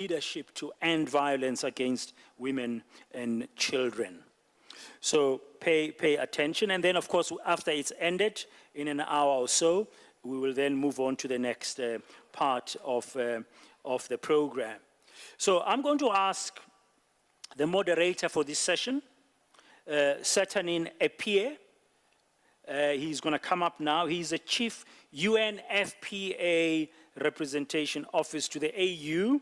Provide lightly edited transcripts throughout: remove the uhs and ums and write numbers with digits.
leadership to end violence against women and children. So pay attention, and then of course after it's ended in an hour or so, we will then move on to the next part of the program. So I'm going to ask the moderator for this session, Satanin Epie. He's going to come up now. He's a Chief UNFPA Representation Office to the AU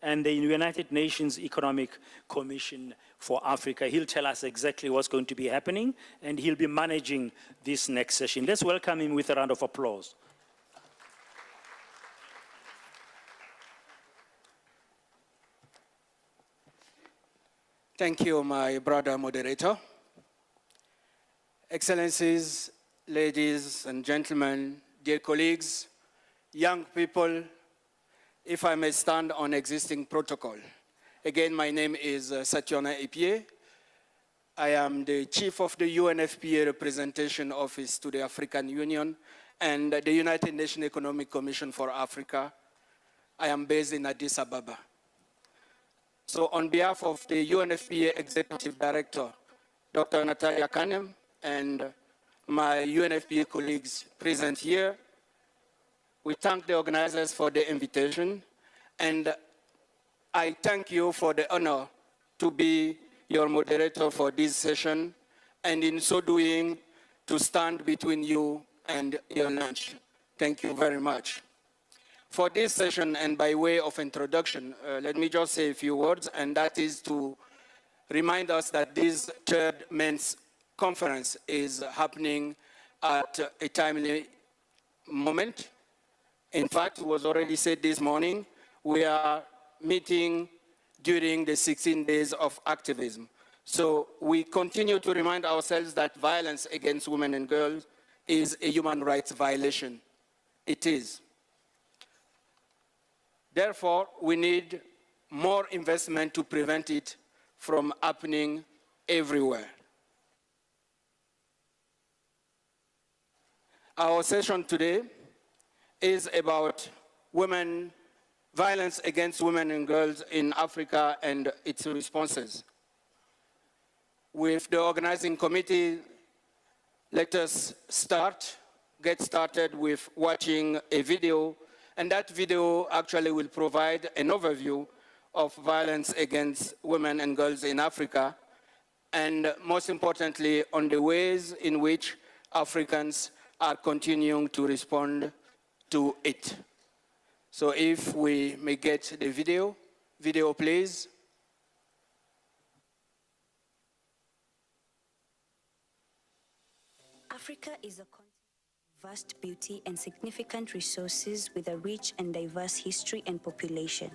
and the United Nations Economic Commission for Africa. He'll tell us exactly what's going to be happening, and he'll be managing this next session. Let's welcome him with a round of applause. Thank you, my brother moderator. Excellencies, ladies and gentlemen, dear colleagues, young people, if I may stand on existing protocol. Again, my name is Sationa Epie. I am the Chief of the UNFPA Representation Office to the African Union and the United Nations Economic Commission for Africa. I am based in Addis Ababa. So on behalf of the UNFPA Executive Director, Dr. Natalia Kanem, and my UNFPA colleagues present here, we thank the organizers for the invitation, and I thank you for the honor to be your moderator for this session, and in so doing, to stand between you and your lunch. Thank you very much. For this session, and by way of introduction, let me just say a few words, and that is to remind us that this third men's conference is happening at a timely moment. In fact, it was already said this morning, we are meeting during the 16 days of activism. So we continue to remind ourselves that violence against women and girls is a human rights violation. It is. Therefore, we need more investment to prevent it from happening everywhere. Our session today is about violence against women and girls in Africa and its responses. With the organizing committee, let us get started with watching a video, and that video actually will provide an overview of violence against women and girls in Africa, and most importantly, on the ways in which Africans are continuing to respond to it. So if we may get the video please. Africa is a continent of vast beauty and significant resources with a rich and diverse history and population.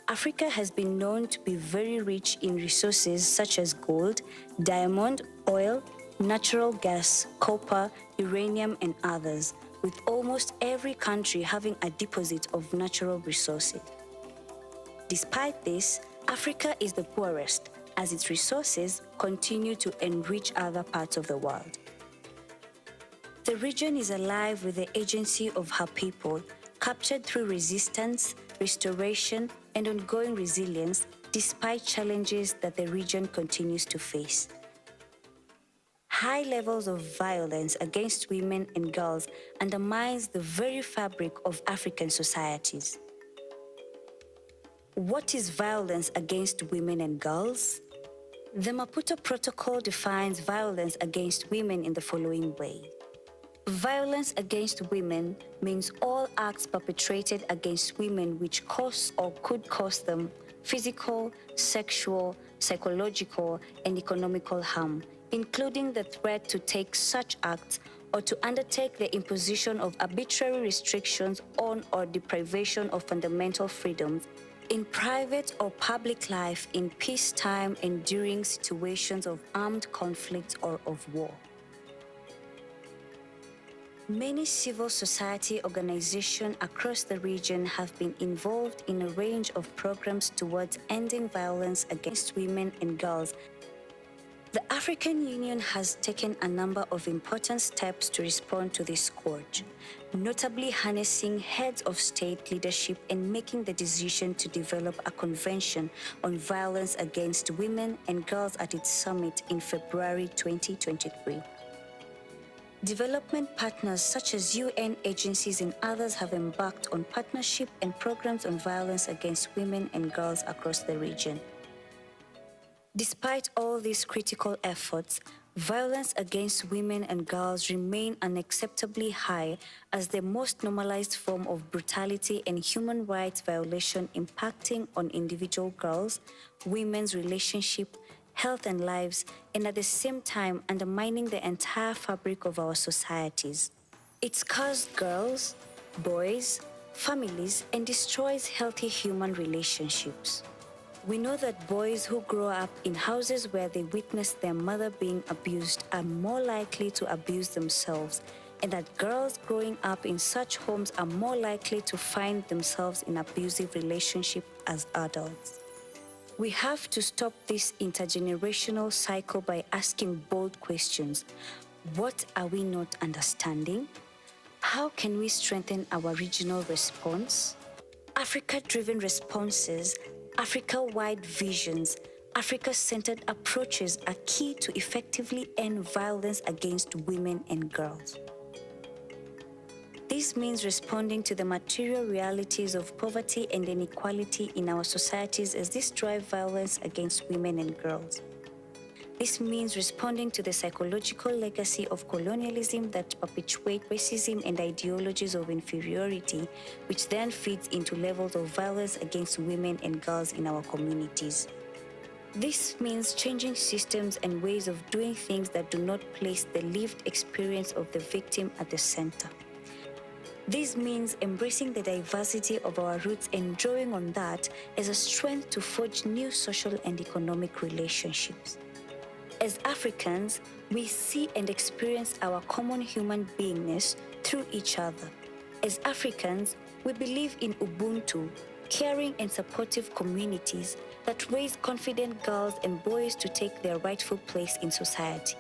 Africa has been known to be very rich in resources such as gold, diamond, oil, natural gas, copper, uranium, and others, with almost every country having a deposit of natural resources. Despite this, Africa is the poorest, as its resources continue to enrich other parts of the world. The region is alive with the agency of her people, captured through resistance, restoration, and ongoing resilience, despite challenges that the region continues to face. High levels of violence against women and girls undermines the very fabric of African societies. What is violence against women and girls? The Maputo Protocol defines violence against women in the following way. Violence against women means all acts perpetrated against women which cause or could cause them physical, sexual, psychological, and economical harm, including the threat to take such acts or to undertake the imposition of arbitrary restrictions on or deprivation of fundamental freedoms in private or public life in peacetime and during situations of armed conflict or of war. Many civil society organizations across the region have been involved in a range of programs towards ending violence against women and girls. The African Union has taken a number of important steps to respond to this scourge, notably harnessing heads of state leadership and making the decision to develop a convention on violence against women and girls at its summit in February 2023. Development partners such as UN agencies and others have embarked on partnership and programs on violence against women and girls across the region. Despite all these critical efforts, violence against women and girls remain unacceptably high as the most normalized form of brutality and human rights violation impacting on individual girls, women's relationship, health and lives, and at the same time undermining the entire fabric of our societies. It scars girls, boys, families, and destroys healthy human relationships. We know that boys who grow up in houses where they witness their mother being abused are more likely to abuse themselves, and that girls growing up in such homes are more likely to find themselves in abusive relationships as adults. We have to stop this intergenerational cycle by asking bold questions. What are we not understanding? How can we strengthen our regional response? Africa-driven responses, Africa-wide visions, Africa-centered approaches are key to effectively end violence against women and girls. This means responding to the material realities of poverty and inequality in our societies as this drive violence against women and girls. This means responding to the psychological legacy of colonialism that perpetuate racism and ideologies of inferiority, which then feeds into levels of violence against women and girls in our communities. This means changing systems and ways of doing things that do not place the lived experience of the victim at the center. This means embracing the diversity of our roots and drawing on that as a strength to forge new social and economic relationships. As Africans, we see and experience our common human beingness through each other. As Africans, we believe in Ubuntu, caring and supportive communities that raise confident girls and boys to take their rightful place in society.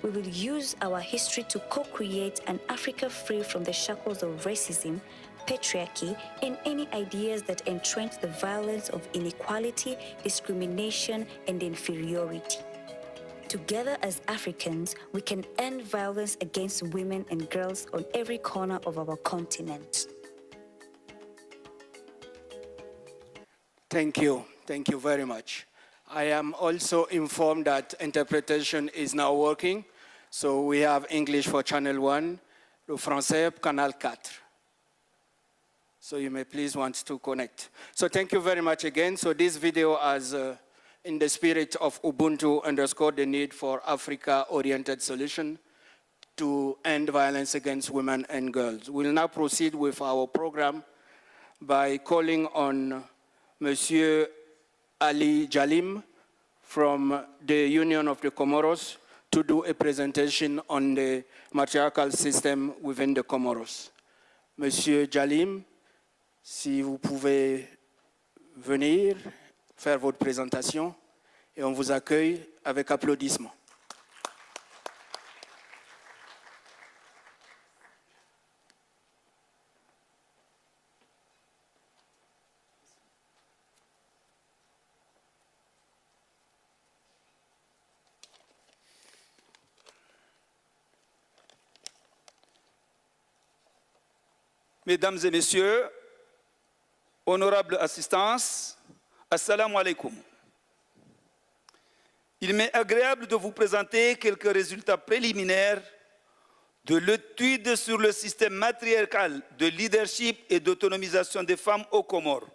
We will use our history to co-create an Africa free from the shackles of racism, patriarchy, and any ideas that entrench the violence of inequality, discrimination, and inferiority. Together as Africans, we can end violence against women and girls on every corner of our continent. Thank you very much. I am also informed that interpretation is now working. So we have English for Channel 1, le français Canal 4. So you may please want to connect. So thank you very much again. So this video has, in the spirit of Ubuntu, underscored the need for Africa-oriented solution to end violence against women and girls. We'll now proceed with our program by calling on Monsieur Ali Jalim from the Union of the Comoros to do a presentation on the matriarchal system within the Comoros. Monsieur Jalim, si vous pouvez venir faire votre présentation et on vous accueille avec applaudissements. Mesdames et messieurs, honorable assistance, assalamu alaikum. Il m'est agréable de vous présenter quelques résultats préliminaires de l'étude sur le système matriarcal de leadership et d'autonomisation des femmes aux Comores.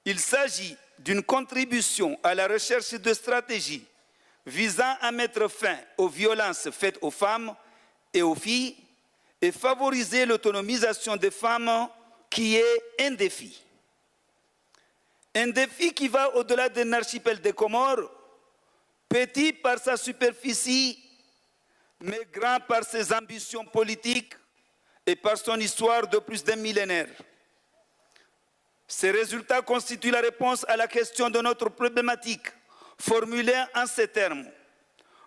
Il s'agit d'une contribution à la recherche de stratégies visant à mettre fin aux violences faites aux femmes et aux filles et favoriser l'autonomisation des femmes qui est un défi. Un défi qui va au-delà d'un archipel des Comores, petit par sa superficie, mais grand par ses ambitions politiques et par son histoire de plus d'un millénaire. Ces résultats constituent la réponse à la question de notre problématique formulée en ces termes.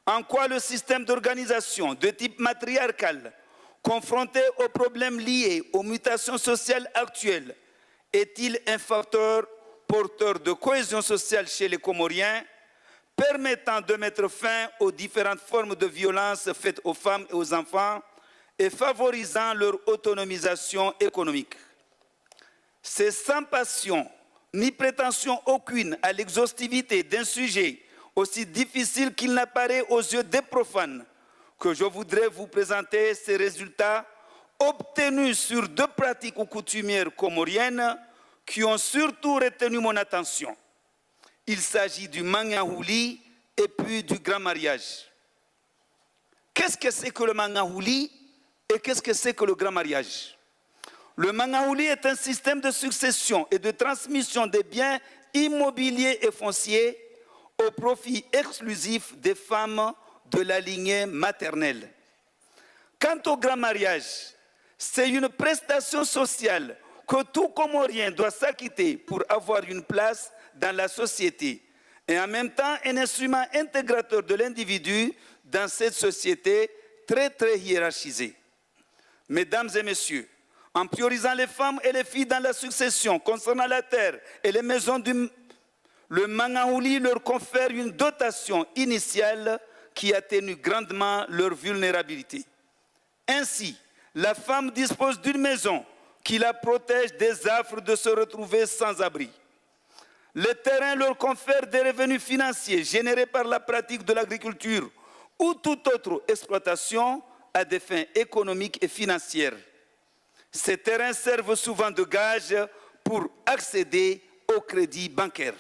En quoi le système d'organisation de type matriarcal, confronté aux problèmes liés aux mutations sociales actuelles, est-il un facteur porteur de cohésion sociale chez les Comoriens, permettant de mettre fin aux différentes formes de violence faites aux femmes et aux enfants et favorisant leur autonomisation économique? C'est sans passion ni prétention aucune à l'exhaustivité d'un sujet aussi difficile qu'il n'apparaît aux yeux des profanes que je voudrais vous présenter ces résultats obtenus sur 2 pratiques ou coutumières comoriennes qui ont surtout retenu mon attention. Il s'agit du mangahouli et puis du grand mariage. Qu'est-ce que c'est que le mangahouli et qu'est-ce que c'est que le grand mariage? Le mangahouli est un système de succession et de transmission des biens immobiliers et fonciers au profit exclusif des femmes de la lignée maternelle. Quant au grand mariage, c'est une prestation sociale que tout Comorien doit s'acquitter pour avoir une place dans la société et en même temps un instrument intégrateur de l'individu dans cette société très hiérarchisée. Mesdames et messieurs, en priorisant les femmes et les filles dans la succession concernant la terre et les maisons le mangahouli leur confère une dotation initiale qui atténue grandement leur vulnérabilité. Ainsi, la femme dispose d'une maison qui la protège des affres de se retrouver sans abri. Le terrain leur confère des revenus financiers générés par la pratique de l'agriculture ou toute autre exploitation à des fins économiques et financières. Ces terrains servent souvent de gage pour accéder au crédit bancaire.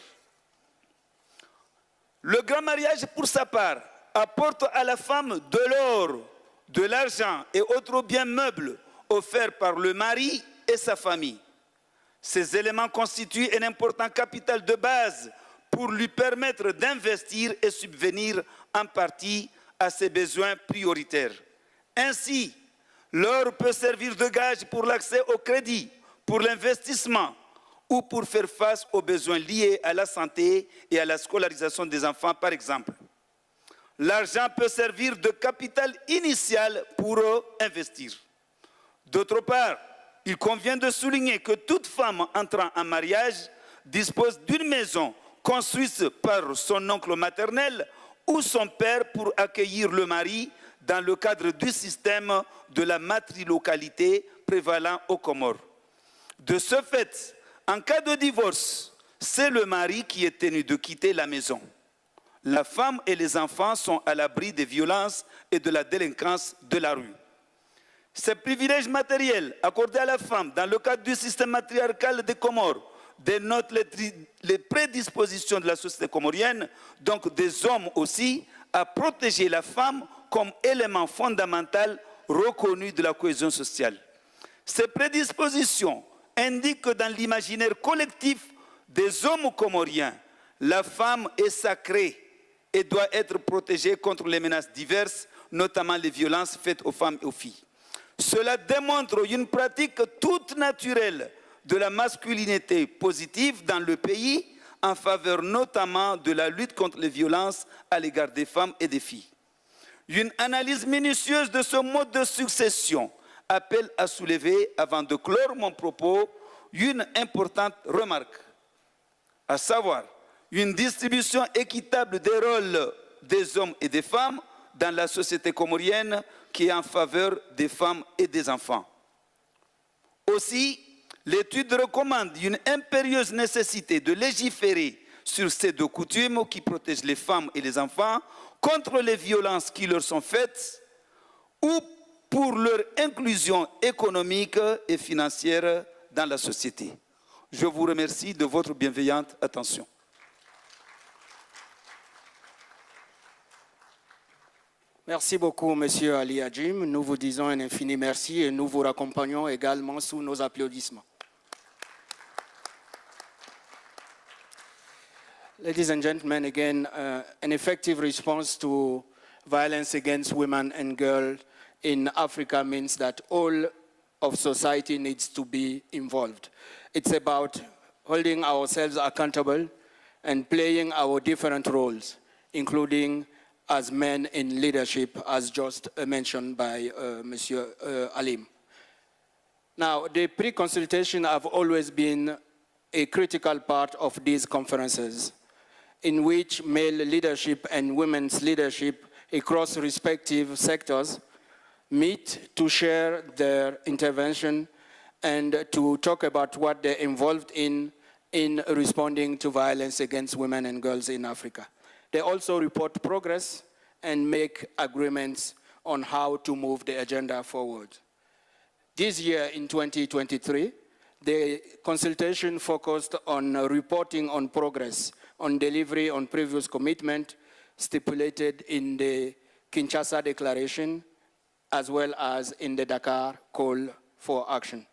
Le grand mariage, pour sa part, apporte à la femme de l'or, de l'argent et autres biens meubles offerts par le mari et sa famille. Ces éléments constituent un important capital de base pour lui permettre d'investir et subvenir en partie à ses besoins prioritaires. Ainsi, l'or peut servir de gage pour l'accès au crédit, pour l'investissement ou pour faire face aux besoins liés à la santé et à la scolarisation des enfants, par exemple. L'argent peut servir de capital initial pour investir. D'autre part, il convient de souligner que toute femme entrant en mariage dispose d'une maison construite par son oncle maternel ou son père pour accueillir le mari dans le cadre du système de la matrilocalité prévalant aux Comores. De ce fait, en cas de divorce, c'est le mari qui est tenu de quitter la maison. La femme et les enfants sont à l'abri des violences et de la délinquance de la rue. Ces privilèges matériels accordés à la femme dans le cadre du système matriarcal des Comores dénotent les prédispositions de la société comorienne, donc des hommes aussi, à protéger la femme comme élément fondamental reconnu de la cohésion sociale. Ces prédispositions indiquent que dans l'imaginaire collectif des hommes comoriens, la femme est sacrée et doit être protégée contre les menaces diverses, notamment les violences faites aux femmes et aux filles. Cela démontre une pratique toute naturelle de la masculinité positive dans le pays, en faveur notamment de la lutte contre les violences à l'égard des femmes et des filles. Une analyse minutieuse de ce mode de succession appelle à soulever, avant de clore mon propos, une importante remarque, à savoir une distribution équitable des rôles des hommes et des femmes dans la société comorienne qui est en faveur des femmes et des enfants. Aussi, l'étude recommande une impérieuse nécessité de légiférer sur ces 2 coutumes qui protègent les femmes et les enfants contre les violences qui leur sont faites ou pour leur inclusion économique et financière dans la société. Je vous remercie de votre bienveillante attention. Merci beaucoup, Monsieur Ali Hadjim. Nous vous disons un infini merci et nous vous raccompagnons également sous nos applaudissements. Ladies and gentlemen, again, an effective response to violence against women and girls in Africa means that all of society needs to be involved. It's about holding ourselves accountable and playing our different roles, including as men in leadership, as just mentioned by Monsieur Alim. Now, the pre-consultation have always been a critical part of these conferences, in which male leadership and women's leadership across respective sectors meet to share their intervention and to talk about what they're involved in responding to violence against women and girls in Africa. They also report progress and make agreements on how to move the agenda forward. This year, in 2023, the consultation focused on reporting on progress, on delivery on previous commitment stipulated in the Kinshasa Declaration, as well as in the Dakar Call for Action.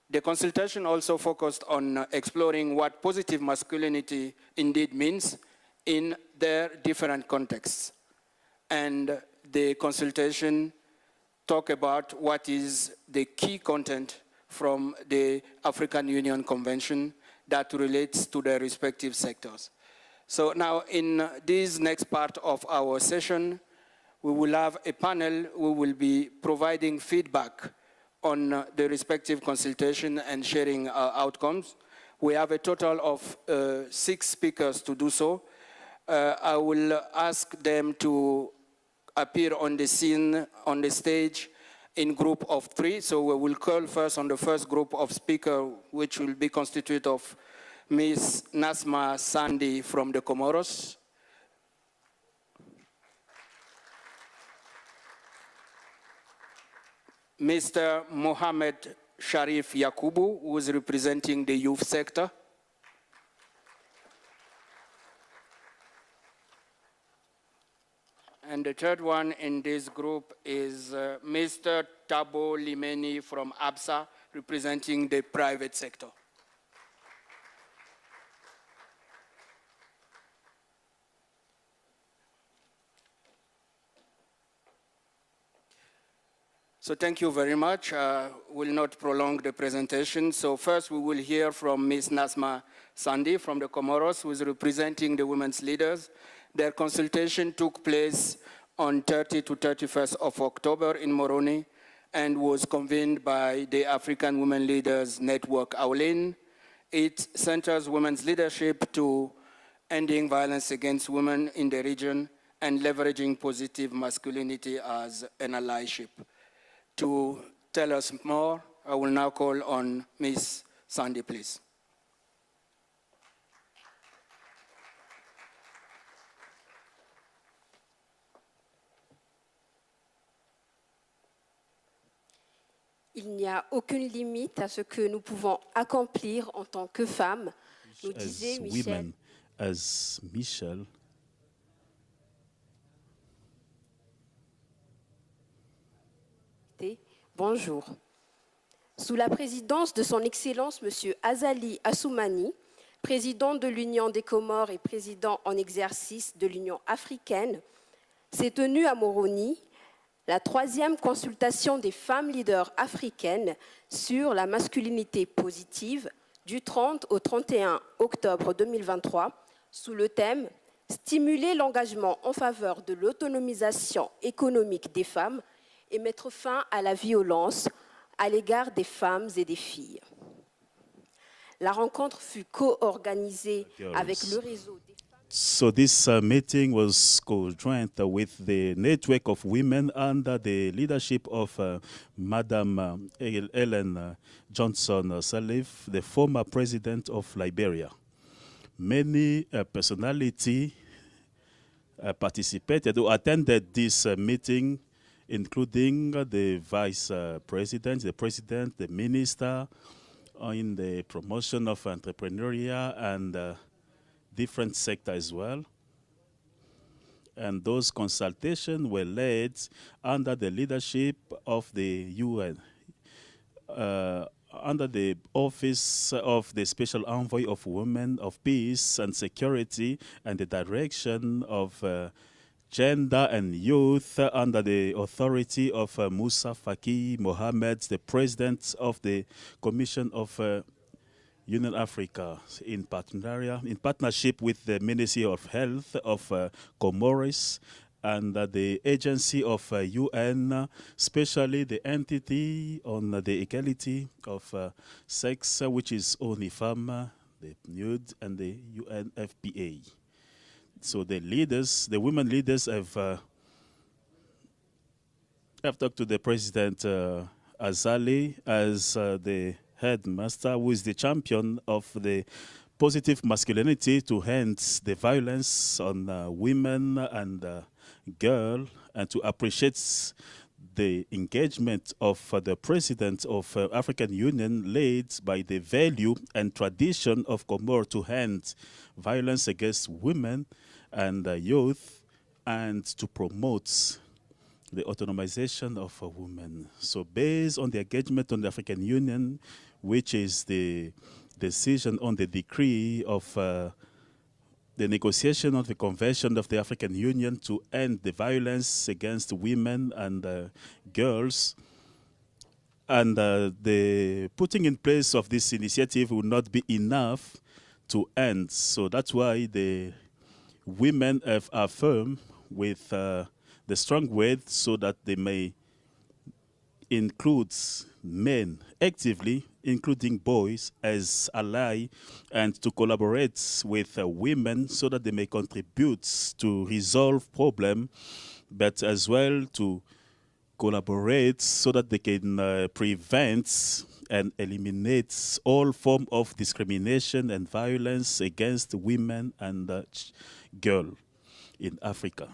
The consultation also focused on exploring what positive masculinity indeed means in their different contexts. And the consultation talked about what is the key content from the African Union Convention that relates to their respective sectors. So now in this next part of our session, we will have a panel who will be providing feedback on the respective consultation and sharing outcomes. We have a total of 6 speakers to do so. I will ask them to appear on the scene, on the stage, in group of 3. So we will call first on the first group of speakers, which will be constituted of Ms. Nasma Sandi from the Comoros, Mr. Mohamed Sharif Yakubu, who is representing the youth sector, and the third one in this group is Mr. Tabo Limeni from ABSA, representing the private sector. So thank you very much. Will not prolong the presentation. So first we will hear from Ms. Nasma Sandi from the Comoros, who is representing the women's leaders. Their consultation took place on 30 to 31st of October in Moroni and was convened by the African Women Leaders Network, AULIN. It centers women's leadership to ending violence against women in the region and leveraging positive masculinity as an allyship. To tell us more, I will now call on Ms. Sandi, please. Il n'y a aucune limite à ce que nous pouvons accomplir en tant que femmes, nous disait Michel. Women, as Michel Bonjour. Sous la présidence de son Excellence M. Azali Assoumani, président de l'Union des Comores et président en exercice de l'Union africaine, s'est tenue à Moroni la 3e consultation des femmes leaders africaines sur la masculinité positive du 30 au 31 octobre 2023 sous le thème « Stimuler l'engagement en faveur de l'autonomisation économique des femmes et mettre fin à la violence à l'égard des femmes et des filles ». La rencontre fut co-organisée avec le réseau des femmes. So this meeting was co-joined with the network of women under the leadership of Madam Ellen Johnson Sirleaf, the former president of Liberia. Many personalities participated or attended this meeting, including the vice president, the president, the minister, in the promotion of entrepreneurship and different sectors as well. And those consultations were led under the leadership of the UN, under the office of the Special Envoy of Women, of Peace and Security, and the direction of Gender and Youth under the authority of Musa Faki Mohammed, the president of the Commission of Union Africa in partnership with the Ministry of Health of Comoros and the agency of UN, especially the entity on the equality of sex, which is ONIFAM, the NUD, and the UNFPA. So the leaders, the women leaders have talked to the President Azali as the headmaster, who is the champion of the positive masculinity to end the violence on women and girls, and to appreciate the engagement of the President of African Union led by the value and tradition of Comor to end violence against women and youth, and to promote the autonomization of women. So based on the engagement on the African Union, which is the decision on the decree of the negotiation of the Convention of the African Union to end the violence against women and girls, and the putting in place of this initiative will not be enough to end. So that's why the women have affirmed with the strong word so that they may include men actively, including boys, as ally, and to collaborate with women so that they may contribute to resolve problem, but as well to collaborate so that they can prevent and eliminate all form of discrimination and violence against women and girls in Africa.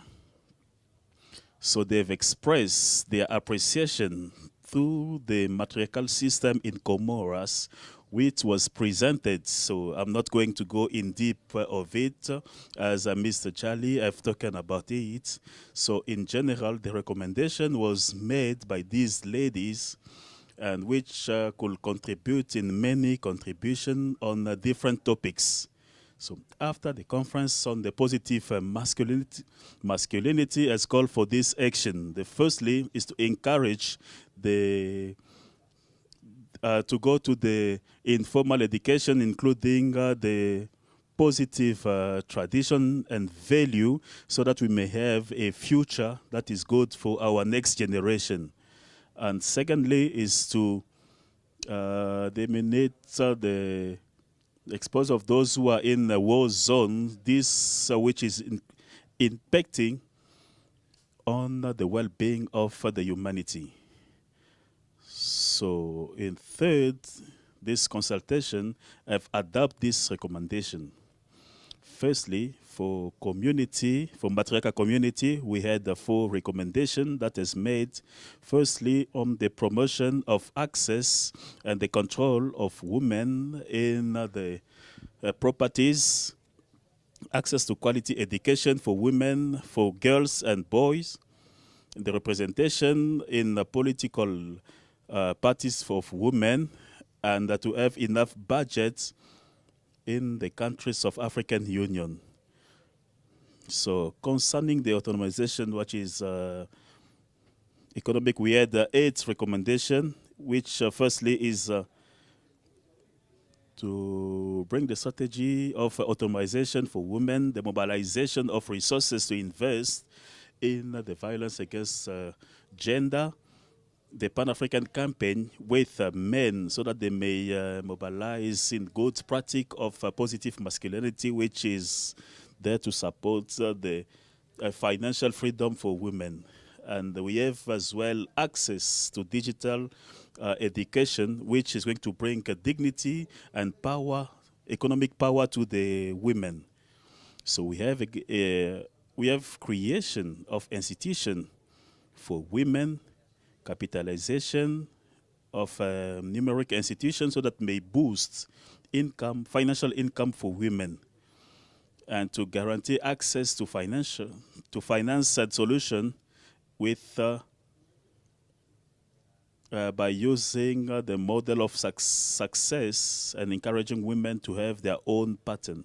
So they've expressed their appreciation through the matriarchal system in Comoros, which was presented. So I'm not going to go in deep of it, as Mr. Charlie have spoken about it. So in general, the recommendation was made by these ladies, and which could contribute in many contributions on different topics. So after the conference on the positive masculinity has called for this action. The firstly is to encourage the to go to the informal education, including the positive tradition and value, so that we may have a future that is good for our next generation. And secondly is to eliminate the exposure of those who are in a war zone, this which is impacting on the well-being of the humanity. So in third, this consultation have adopted this recommendation. Firstly, for community, for matriarchal community, we had 4 recommendations that is made. Firstly, on the promotion of access and the control of women in the properties, access to quality education for women, for girls and boys, the representation in the political parties for women, and to have enough budget in the countries of African Union. So concerning the autonomization, which is economic, we had 8 recommendations, which firstly is to bring the strategy of autonomization for women, the mobilization of resources to invest in the violence against gender, the Pan-African campaign with men so that they may mobilize in good practice of positive masculinity, which is there to support the financial freedom for women. And we have as well access to digital education, which is going to bring dignity and power, economic power to the women. So we have creation of institution for women, capitalization of numeric institutions so that may boost income, financial income for women, and to guarantee access to finance and solution with by using the model of success and encouraging women to have their own pattern.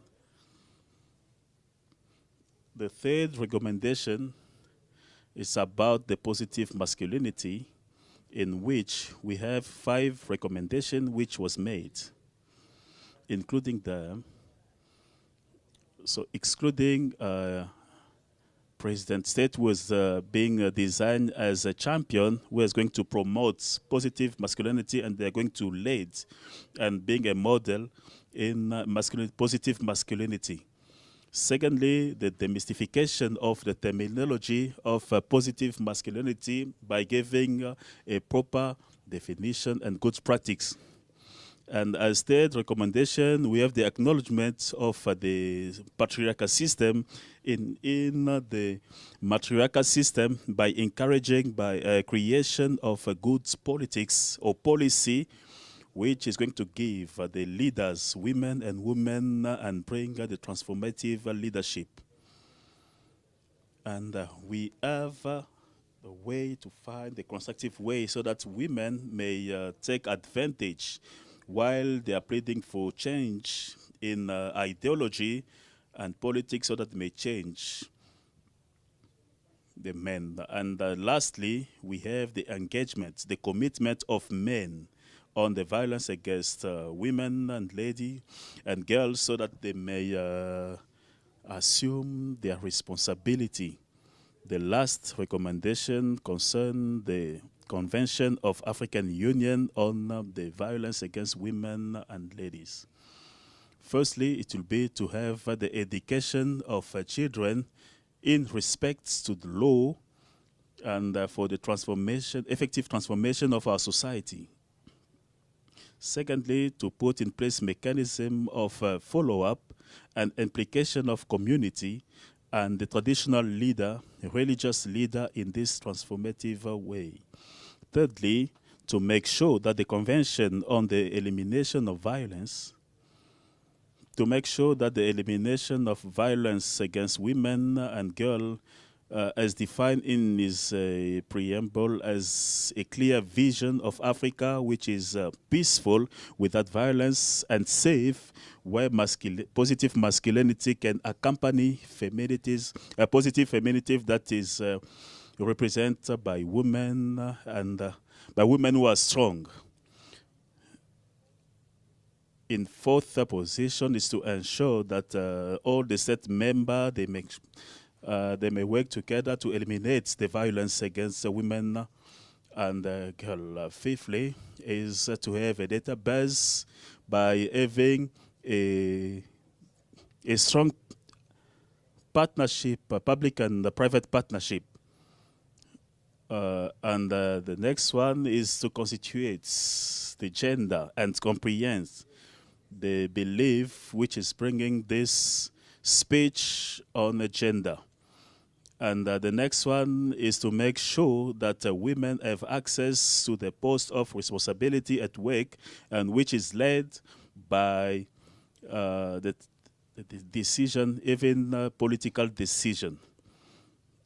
The third recommendation is about the positive masculinity, in which we have 5 recommendations which was made. including excluding President State was being designed as a champion who is going to promote positive masculinity, and they're going to lead and being a model in positive masculinity. Secondly, the demystification of the terminology of positive masculinity by giving a proper definition and good practice. And as third recommendation, we have the acknowledgement of the patriarchal system in the matriarchal system by encouraging by creation of a good politics or policy which is going to give the leaders, women and bring the transformative leadership. And we have a way to find a constructive way so that women may take advantage while they are pleading for change in ideology and politics so that they may change the men. And lastly, we have the engagement, the commitment of men on the violence against women and ladies and girls so that they may assume their responsibility. The last recommendation concerns the Convention of African Union on the violence against women and ladies. Firstly, it will be to have the education of children in respect to the law and for the transformation, effective transformation of our society. Secondly, to put in place mechanism of follow-up and implication of community and the traditional leader, religious leader in this transformative way. Thirdly, to make sure that the Convention on the Elimination of Violence, to make sure that the elimination of violence against women and girls as defined in his preamble as a clear vision of Africa which is peaceful without violence and safe, where positive masculinity can accompany feminities, a positive femininity that is represented by women and by women who are strong. In fourth position is to ensure that all the state members, they may work together to eliminate the violence against women and girls. Fifthly is to have a database by having a strong partnership, public and private partnership. And the next one is to constitute the gender and comprehend the belief which is bringing this speech on the gender. And the next one is to make sure that women have access to the post of responsibility at work, and which is led by the decision, even political decision.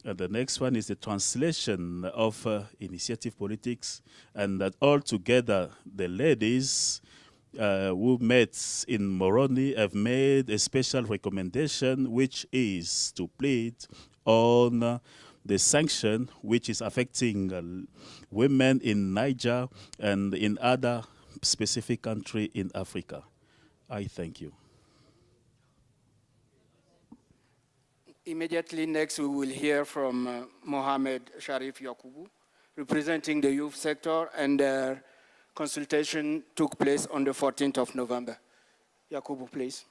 And the next one is the translation of initiative politics, and that altogether the ladies who met in Moroni have made a special recommendation, which is to plead on the sanction which is affecting women in Niger and in other specific countries in Africa. I thank you. Immediately next, we will hear from Mohamed Sharif Yakubu, representing the youth sector, and their consultation took place on the 14th of November. Yakubu, please.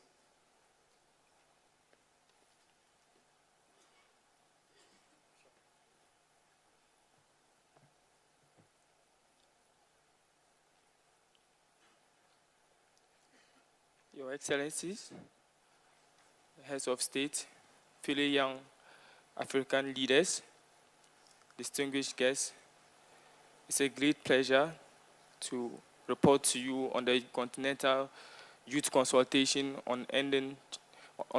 Your Excellencies, heads of state, fellow young African leaders, distinguished guests, it's a great pleasure to report to you on the Continental Youth Consultation on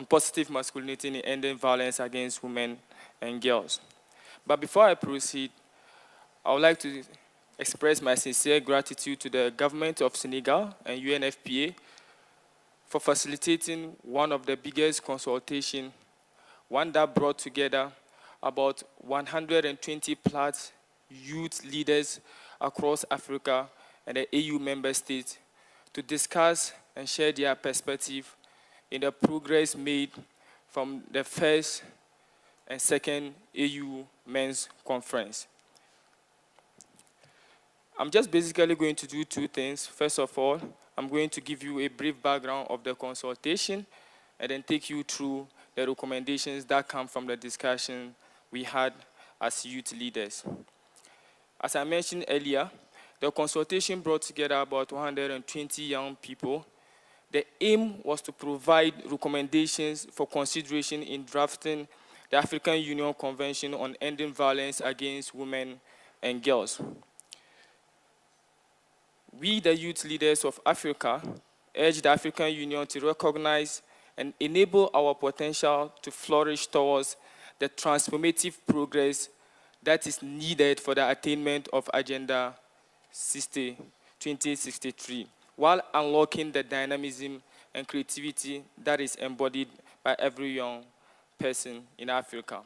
positive masculinity and ending violence against women and girls. But before I proceed, I would like to express my sincere gratitude to the government of Senegal and UNFPA for facilitating one of the biggest consultations, one that brought together about 120 plus youth leaders across Africa and the AU member states to discuss and share their perspective in the progress made from the first and second AU Men's Conference. I'm just basically going to do two things. First of all, I'm going to give you a brief background of the consultation and then take you through the recommendations that come from the discussion we had as youth leaders. As I mentioned earlier, the consultation brought together about 120 young people. The aim was to provide recommendations for consideration in drafting the African Union Convention on Ending Violence Against Women and Girls. We, the youth leaders of Africa, urge the African Union to recognize and enable our potential to flourish towards the transformative progress that is needed for the attainment of Agenda 2063, while unlocking the dynamism and creativity that is embodied by every young person in Africa.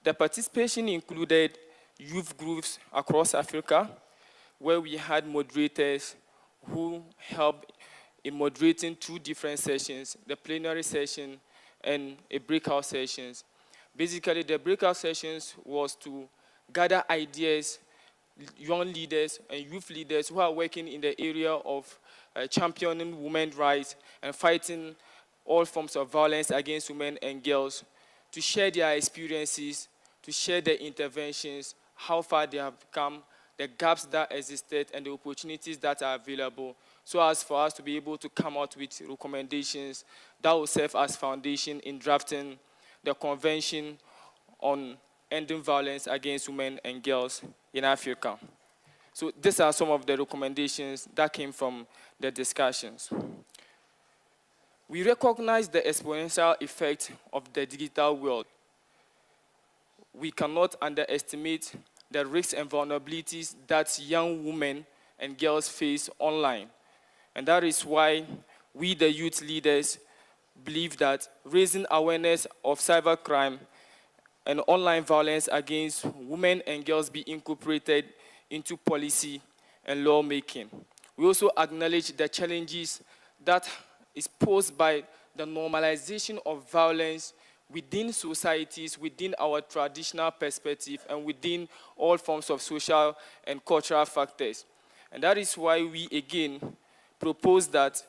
The participation included youth groups across Africa, where we had moderators who helped in moderating two different sessions, the plenary session and a breakout sessions. Basically, the breakout sessions was to gather ideas, young leaders and youth leaders who are working in the area of championing women's rights and fighting all forms of violence against women and girls, to share their experiences, to share their interventions, how far they have come, the gaps that existed, and the opportunities that are available, so as for us to be able to come out with recommendations that will serve as foundation in drafting the Convention on Ending Violence Against Women and Girls in Africa. So these are some of the recommendations that came from the discussions. We recognize the exponential effect of the digital world. We cannot underestimate the risks and vulnerabilities that young women and girls face online. And that is why we, the youth leaders, believe that raising awareness of cybercrime and online violence against women and girls be incorporated into policy and lawmaking. We also acknowledge the challenges that is posed by the normalization of violence within societies, within our traditional perspective, and within all forms of social and cultural factors. And that is why we, again, propose that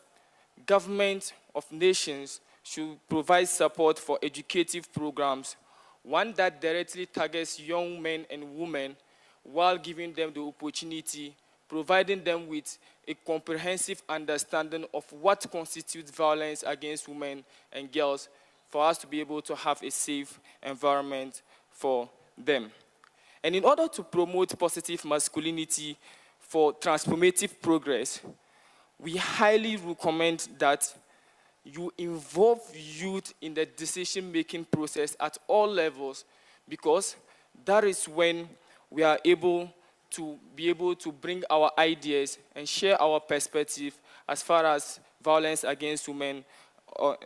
government of nations should provide support for educative programs, one that directly targets young men and women while giving them the opportunity, providing them with a comprehensive understanding of what constitutes violence against women and girls, for us to be able to have a safe environment for them. And in order to promote positive masculinity for transformative progress, we highly recommend that you involve youth in the decision-making process at all levels, because that is when we are able to bring our ideas and share our perspective as far as violence against women or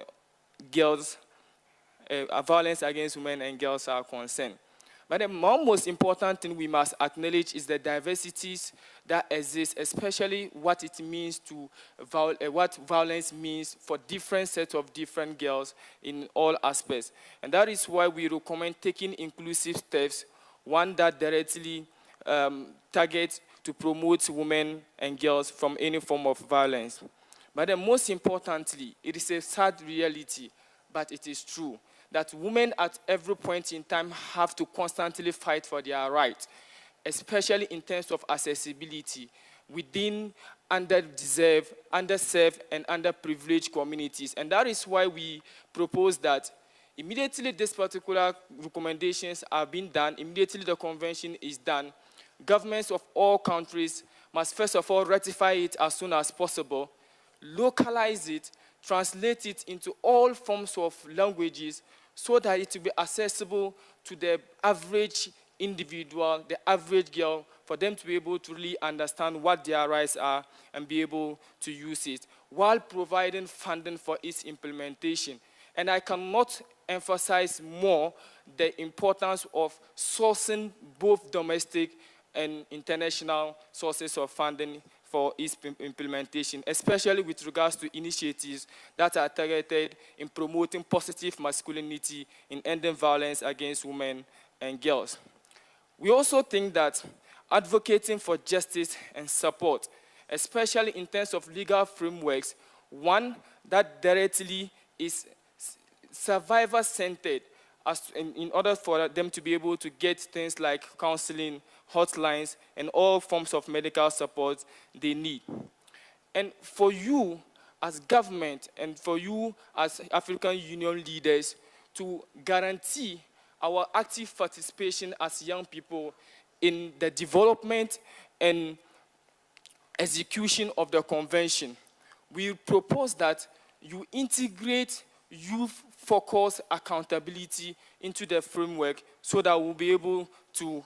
girls, violence against women and girls are concerned. But the most important thing we must acknowledge is the diversities that exist, especially what it means to what violence means for different sets of different girls in all aspects. And that is why we recommend taking inclusive steps, one that directly targets to promote women and girls from any form of violence. But then most importantly, it is a sad reality, but it is true, that women at every point in time have to constantly fight for their rights, especially in terms of accessibility within underserved, and underprivileged communities. And that is why we propose that immediately these particular recommendations are being done, immediately the convention is done, governments of all countries must first of all ratify it as soon as possible, localize it, translate it into all forms of languages so that it will be accessible to the average individual, the average girl, for them to be able to really understand what their rights are and be able to use it, while providing funding for its implementation. And I cannot emphasize more the importance of sourcing both domestic and international sources of funding for its implementation, especially with regards to initiatives that are targeted in promoting positive masculinity in ending violence against women and girls. We also think that advocating for justice and support, especially in terms of legal frameworks, one that directly is survivor-centered, in order for them to be able to get things like counseling, hotlines, and all forms of medical support they need. And for you as government and for you as African Union leaders to guarantee our active participation as young people in the development and execution of the convention, we propose that you integrate youth-focused accountability into the framework so that we'll be able to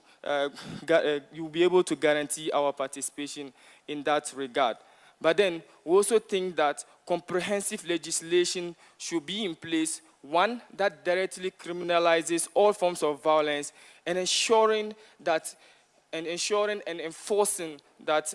you'll be able to guarantee our participation in that regard. But then we also think that comprehensive legislation should be in place, one that directly criminalizes all forms of violence, and ensuring and enforcing that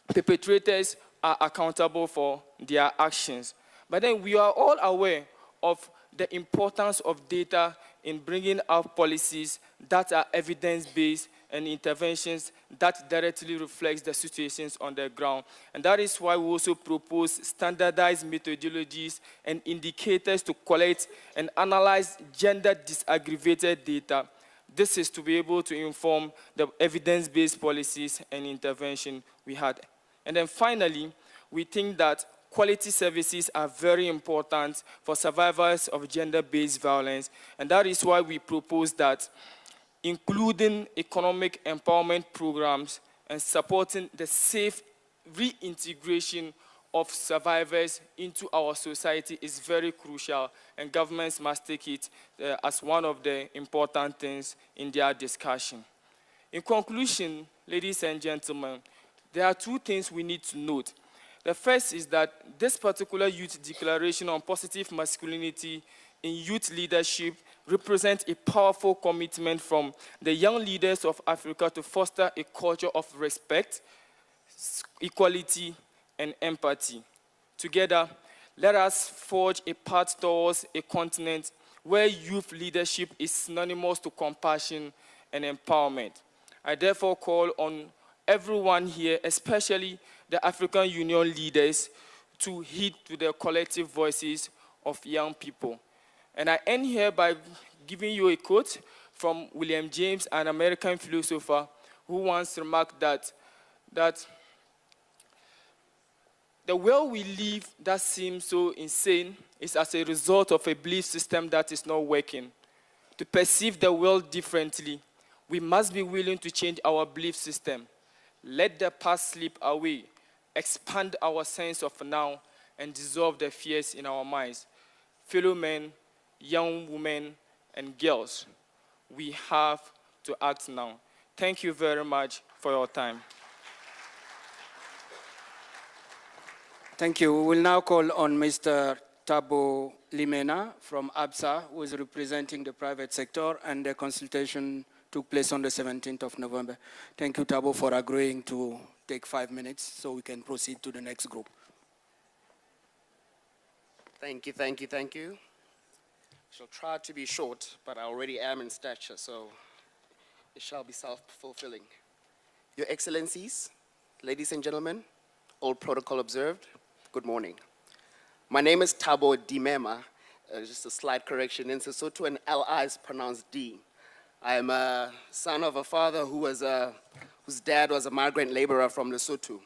perpetrators are accountable for their actions. But then we are all aware of the importance of data in bringing out policies that are evidence-based and interventions that directly reflects the situations on the ground. And that is why we also propose standardized methodologies and indicators to collect and analyze gender disaggregated data. This is to be able to inform the evidence-based policies and intervention we had. And then finally, we think that quality services are very important for survivors of gender-based violence. And that is why we propose that including economic empowerment programs and supporting the safe reintegration of survivors into our society is very crucial, and governments must take it as one of the important things in their discussion. In conclusion, ladies and gentlemen, there are two things we need to note. The first is that this particular youth declaration on positive masculinity in youth leadership represents a powerful commitment from the young leaders of Africa to foster a culture of respect, equality, and empathy. Together, let us forge a path towards a continent where youth leadership is synonymous to compassion and empowerment. I therefore call on everyone here, especially the African Union leaders, to heed to the collective voices of young people. And I end here by giving you a quote from William James, an American philosopher, who once remarked that the world we live that seems so insane is as a result of a belief system that is not working. To perceive the world differently, we must be willing to change our belief system. Let the past slip away, expand our sense of now, and dissolve the fears in our minds. Fellow men, young women, and girls, we have to act now. Thank you very much for your time. Thank you. We will now call on Mr. Thabo Limena from ABSA, who is representing the private sector, and the consultation took place on the 17th of November. Thank you, Thabo, for agreeing to take 5 minutes so we can proceed to the next group. Thank you, thank you, thank you. I shall try to be short, but I already am in stature, so it shall be self-fulfilling. Your Excellencies, ladies and gentlemen, all protocol observed, good morning. My name is Thabo Dimema, just a slight correction. In Sesotho, an L-I is pronounced D. I am a son of a father whose dad was a migrant laborer from Lesotho.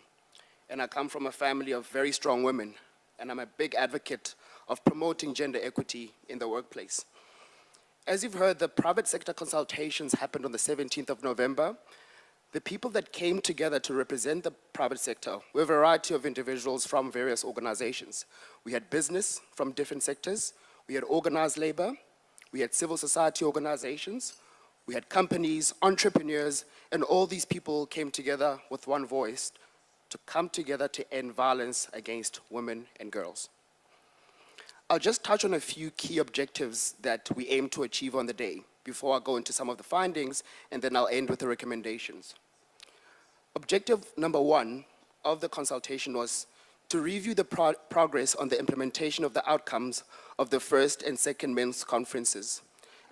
And I come from a family of very strong women. And I'm a big advocate of promoting gender equity in the workplace. As you've heard, the private sector consultations happened on the 17th of November. The people that came together to represent the private sector were a variety of individuals from various organizations. We had business from different sectors. We had organized labor. We had civil society organizations. We had companies, entrepreneurs, and all these people came together with one voice to come together to end violence against women and girls. I'll just touch on a few key objectives that we aim to achieve on the day before I go into some of the findings, and then I'll end with the recommendations. Objective number one of the consultation was to review the progress on the implementation of the outcomes of the first and second men's conferences,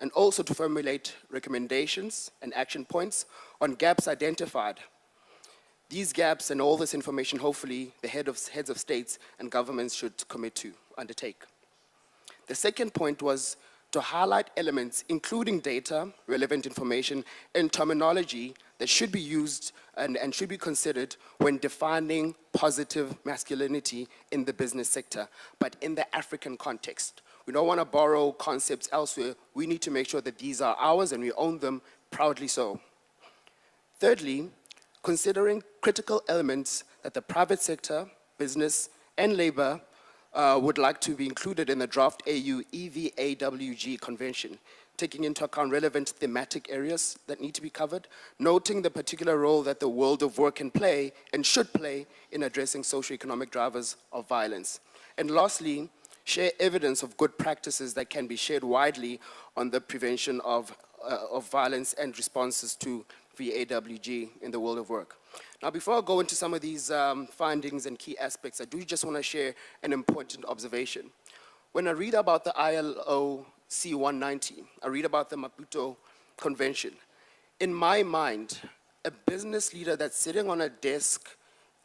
and also to formulate recommendations and action points on gaps identified. These gaps and all this information, hopefully, the heads of states and governments should commit to undertake. The second point was to highlight elements, including data, relevant information, and terminology that should be used and should be considered when defining positive masculinity in the business sector, but in the African context. We don't want to borrow concepts elsewhere. We need to make sure that these are ours and we own them proudly so. Thirdly, considering critical elements that the private sector, business, and labor would like to be included in the draft AU EVAWG convention, taking into account relevant thematic areas that need to be covered, noting the particular role that the world of work can play and should play in addressing socioeconomic drivers of violence. And lastly, share evidence of good practices that can be shared widely on the prevention of violence and responses to VAWG in the world of work. Now, before I go into some of these findings and key aspects, I do just want to share an important observation. When I read about the ILO C-190, I read about the Maputo Convention. In my mind, a business leader that's sitting on a desk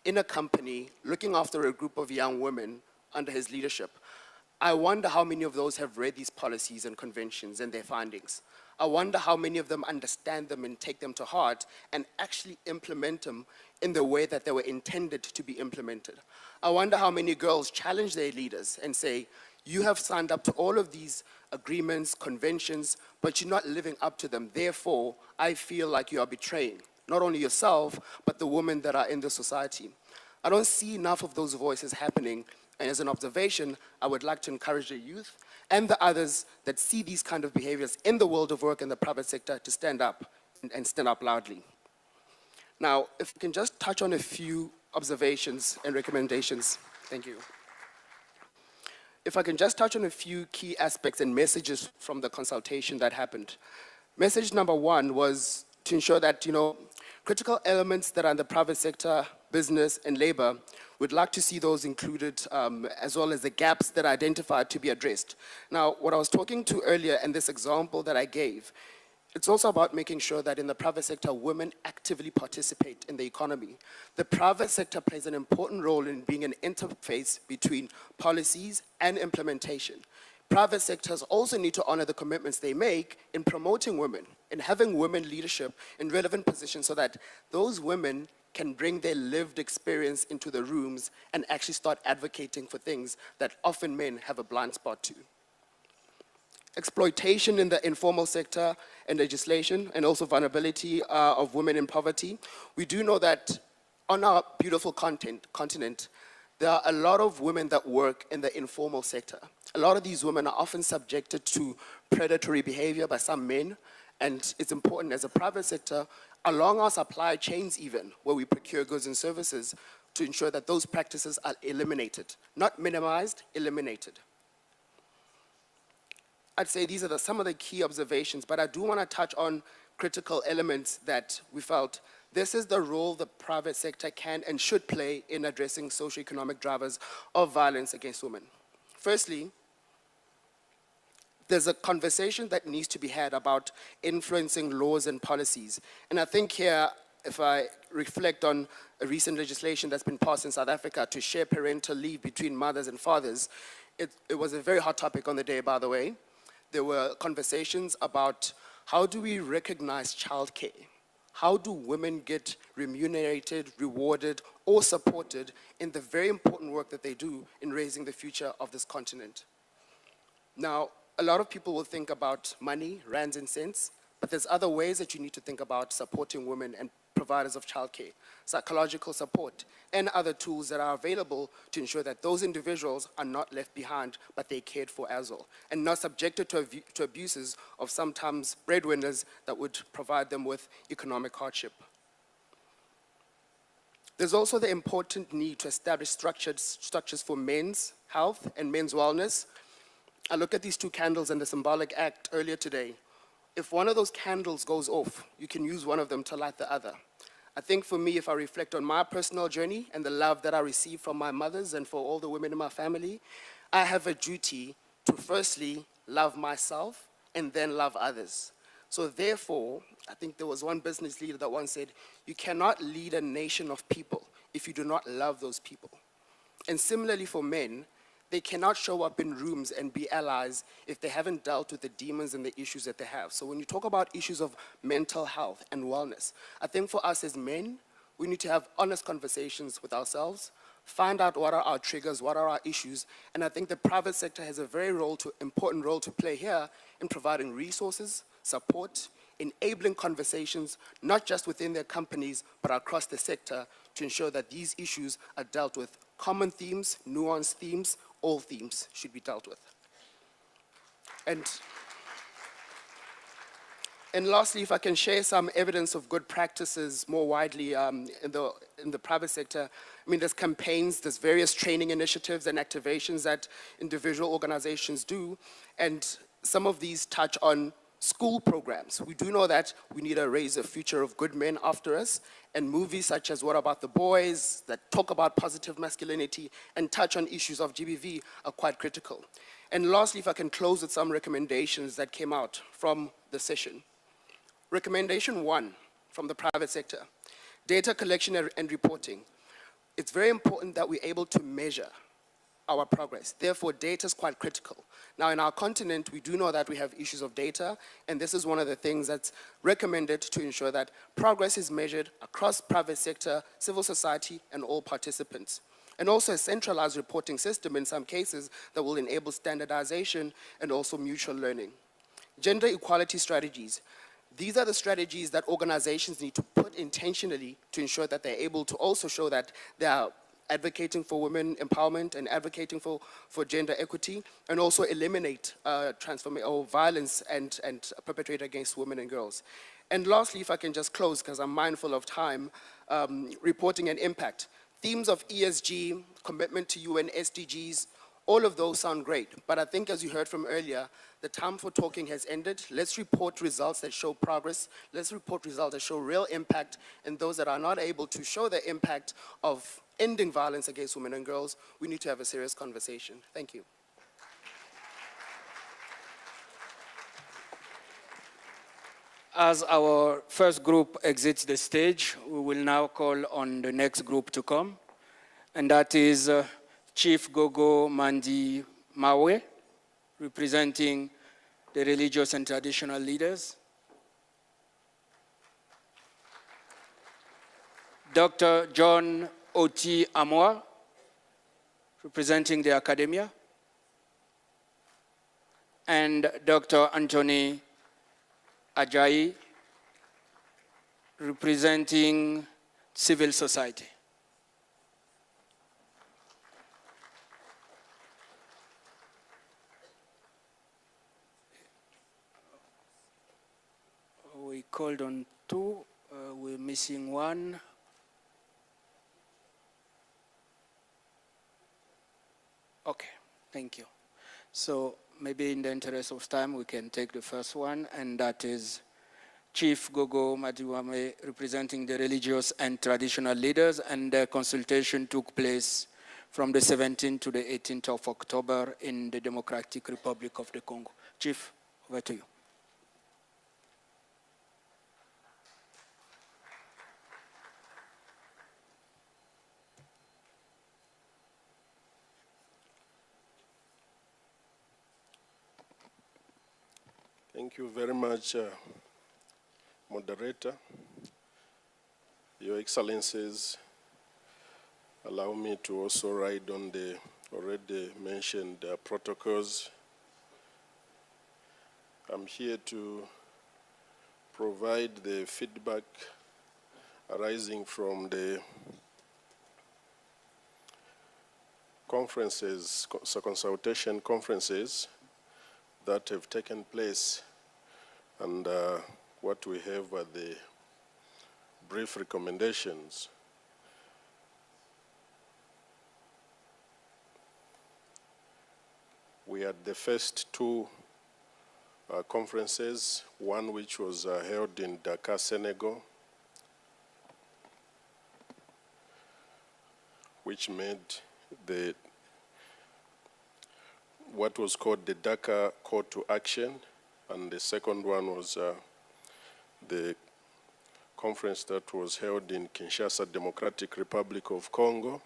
in a company looking after a group of young women under his leadership, I wonder how many of those have read these policies and conventions and their findings. I wonder how many of them understand them and take them to heart and actually implement them in the way that they were intended to be implemented. I wonder how many girls challenge their leaders and say, you have signed up to all of these agreements, conventions, but you're not living up to them. Therefore, I feel like you are betraying not only yourself, but the women that are in the society. I don't see enough of those voices happening. And as an observation, I would like to encourage the youth and the others that see these kind of behaviors in the world of work and the private sector to stand up and stand up loudly. Now, if we can just touch on a few observations and recommendations. Thank you. If I can just touch on a few key aspects and messages from the consultation that happened. Message number one was to ensure that, critical elements that are in the private sector, business, and labor, we'd like to see those included, as well as the gaps that are identified to be addressed. Now, what I was talking to earlier and this example that I gave, it's also about making sure that in the private sector, women actively participate in the economy. The private sector plays an important role in being an interface between policies and implementation. Private sectors also need to honor the commitments they make in promoting women, in having women leadership in relevant positions so that those women can bring their lived experience into the rooms and actually start advocating for things that often men have a blind spot to. Exploitation in the informal sector and legislation, and also vulnerability of women in poverty. We do know that on our beautiful continent, there are a lot of women that work in the informal sector. A lot of these women are often subjected to predatory behavior by some men, and it's important as a private sector, along our supply chains even, where we procure goods and services, to ensure that those practices are eliminated. Not minimized, eliminated. I'd say these are some of the key observations, but I do want to touch on critical elements that we felt this is the role the private sector can and should play in addressing socioeconomic drivers of violence against women. Firstly, there's a conversation that needs to be had about influencing laws and policies. And I think here, if I reflect on a recent legislation that's been passed in South Africa to share parental leave between mothers and fathers, it was a very hot topic on the day, by the way. There were conversations about how do we recognize childcare? How do women get remunerated, rewarded, or supported in the very important work that they do in raising the future of this continent? Now, a lot of people will think about money, rands and cents, but there's other ways that you need to think about supporting women and providers of childcare, psychological support, and other tools that are available to ensure that those individuals are not left behind, but they're cared for as well, and not subjected to abuses of sometimes breadwinners that would provide them with economic hardship. There's also the important need to establish structures for men's health and men's wellness. I look at these two candles and the symbolic act earlier today. If one of those candles goes off, you can use one of them to light the other. I think for me, if I reflect on my personal journey and the love that I received from my mothers and for all the women in my family, I have a duty to firstly love myself and then love others. So therefore, I think there was one business leader that once said, you cannot lead a nation of people if you do not love those people. And similarly for men, they cannot show up in rooms and be allies if they haven't dealt with the demons and the issues that they have. So when you talk about issues of mental health and wellness, I think for us as men, we need to have honest conversations with ourselves, find out what are our triggers, what are our issues, and I think the private sector has a very important role to play here in providing resources, support, enabling conversations, not just within their companies, but across the sector to ensure that these issues are dealt with. Common themes, nuanced themes, all themes should be dealt with. And lastly, if I can share some evidence of good practices more widely in the private sector, I mean, there's campaigns, there's various training initiatives and activations that individual organizations do, and some of these touch on school programs. We do know that we need to raise a future of good men after us, and movies such as What About the Boys, that talk about positive masculinity and touch on issues of GBV are quite critical. And lastly, if I can close with some recommendations that came out from the session. Recommendation 1 from the private sector, data collection and reporting. It's very important that we're able to measure our progress. Therefore, data is quite critical. Now, in our continent, we do know that we have issues of data, and this is one of the things that's recommended to ensure that progress is measured across private sector, civil society, and all participants. And also a centralized reporting system in some cases that will enable standardization and also mutual learning. Gender equality strategies. These are the strategies that organizations need to put intentionally to ensure that they're able to also show that they are advocating for women empowerment and advocating for gender equity, and also eliminate violence and perpetrated against women and girls. And lastly, if I can just close, because I'm mindful of time, reporting and impact. Themes of ESG, commitment to UN SDGs, all of those sound great, but I think as you heard from earlier, the time for talking has ended. Let's report results that show progress. Let's report results that show real impact, and those that are not able to show the impact of ending violence against women and girls, we need to have a serious conversation. Thank you. As our first group exits the stage, we will now call on the next group to come, and that is Chief Gogo Mandi Mawe, representing the religious and traditional leaders. Dr. John Oti Amwa, representing the academia. And Dr. Anthony Ajayi, representing civil society. We called on 2, we're missing 1. Okay, thank you. So maybe in the interest of time, we can take the first one, and that is Chief Gogo Madiwame, representing the religious and traditional leaders, and the consultation took place from the 17th to the 18th of October in the Democratic Republic of the Congo. Chief, over to you. Thank you very much, moderator. Your Excellencies, allow me to also ride on the already mentioned protocols. I'm here to provide the feedback arising from the conferences, consultation conferences that have taken place, and what we have are the brief recommendations. We had the first 2 conferences, one which was held in Dakar, Senegal, which made what was called the Dhaka Call to Action, and the second one was the conference that was held in Kinshasa, Democratic Republic of Congo.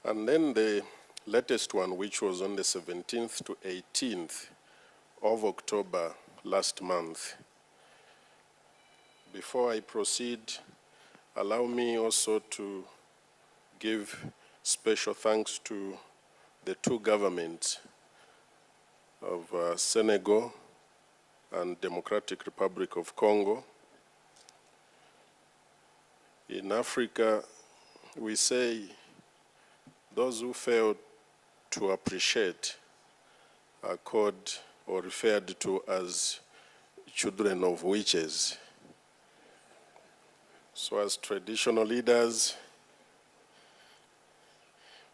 And then the latest one, which was on the 17th to 18th of October last month. Before I proceed, allow me also to give special thanks to the two governments of Senegal and Democratic Republic of Congo. In Africa, we say those who fail to appreciate are called or referred to as children of witches. So as traditional leaders,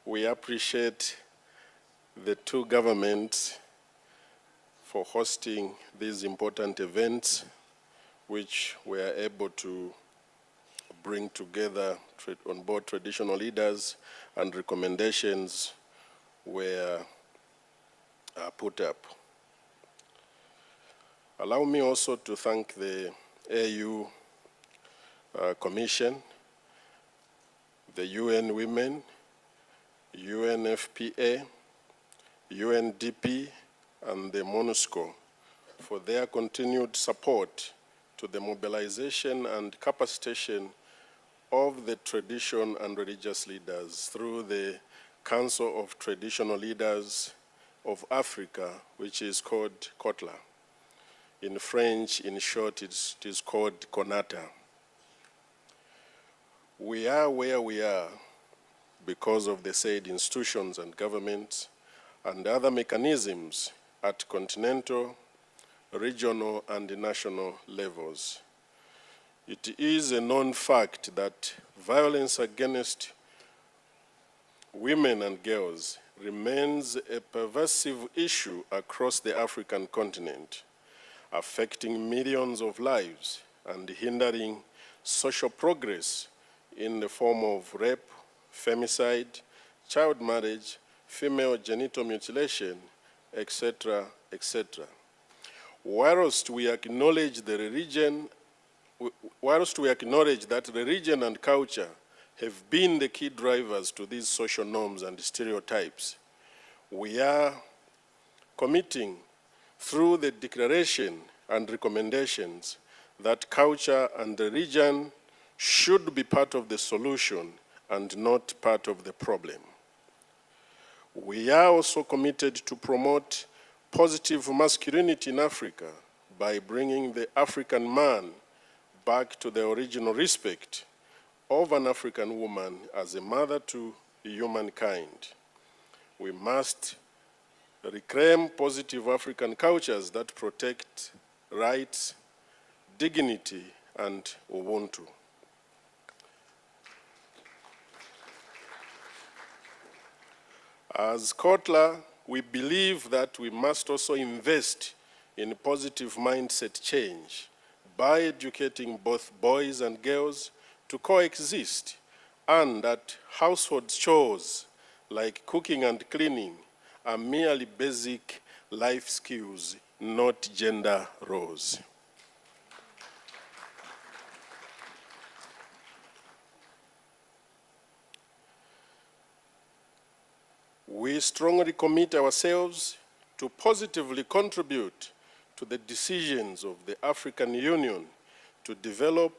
we appreciate the two governments for hosting these important events, which we are able to bring together on board traditional leaders, and recommendations were put up. Allow me also to thank the AU Commission, the UN Women, UNFPA, UNDP, and the MONUSCO for their continued support to the mobilization and capacitation of the tradition and religious leaders through the Council of Traditional Leaders of Africa, which is called COTLA. In French, in short, it is called CONATA. We are where we are because of the said institutions and governments and other mechanisms at continental, regional, and national levels. It is a known fact that violence against women and girls remains a pervasive issue across the African continent, affecting millions of lives and hindering social progress in the form of rape, femicide, child marriage, female genital mutilation, etc., etc. Whilst we acknowledge that religion and culture have been the key drivers to these social norms and stereotypes, we are committing through the declaration and recommendations that culture and religion should be part of the solution and not part of the problem. We are also committed to promote positive masculinity in Africa by bringing the African man back to the original respect of an African woman as a mother to humankind. We must reclaim positive African cultures that protect rights, dignity, and Ubuntu. As COTLA, we believe that we must also invest in positive mindset change by educating both boys and girls to coexist, and that household chores like cooking and cleaning are merely basic life skills, not gender roles. We strongly commit ourselves to positively contribute to the decisions of the African Union to develop,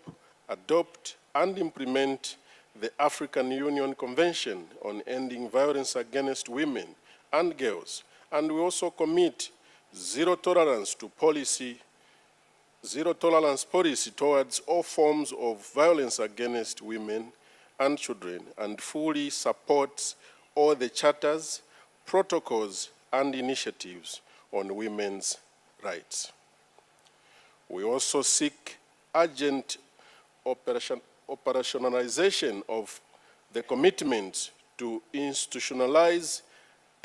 adopt, and implement the African Union Convention on Ending Violence Against Women and Girls. And we also commit zero tolerance policy towards all forms of violence against women and children, and fully supports all the charters, protocols, and initiatives on women's rights. We also seek urgent operationalization of the commitment to institutionalize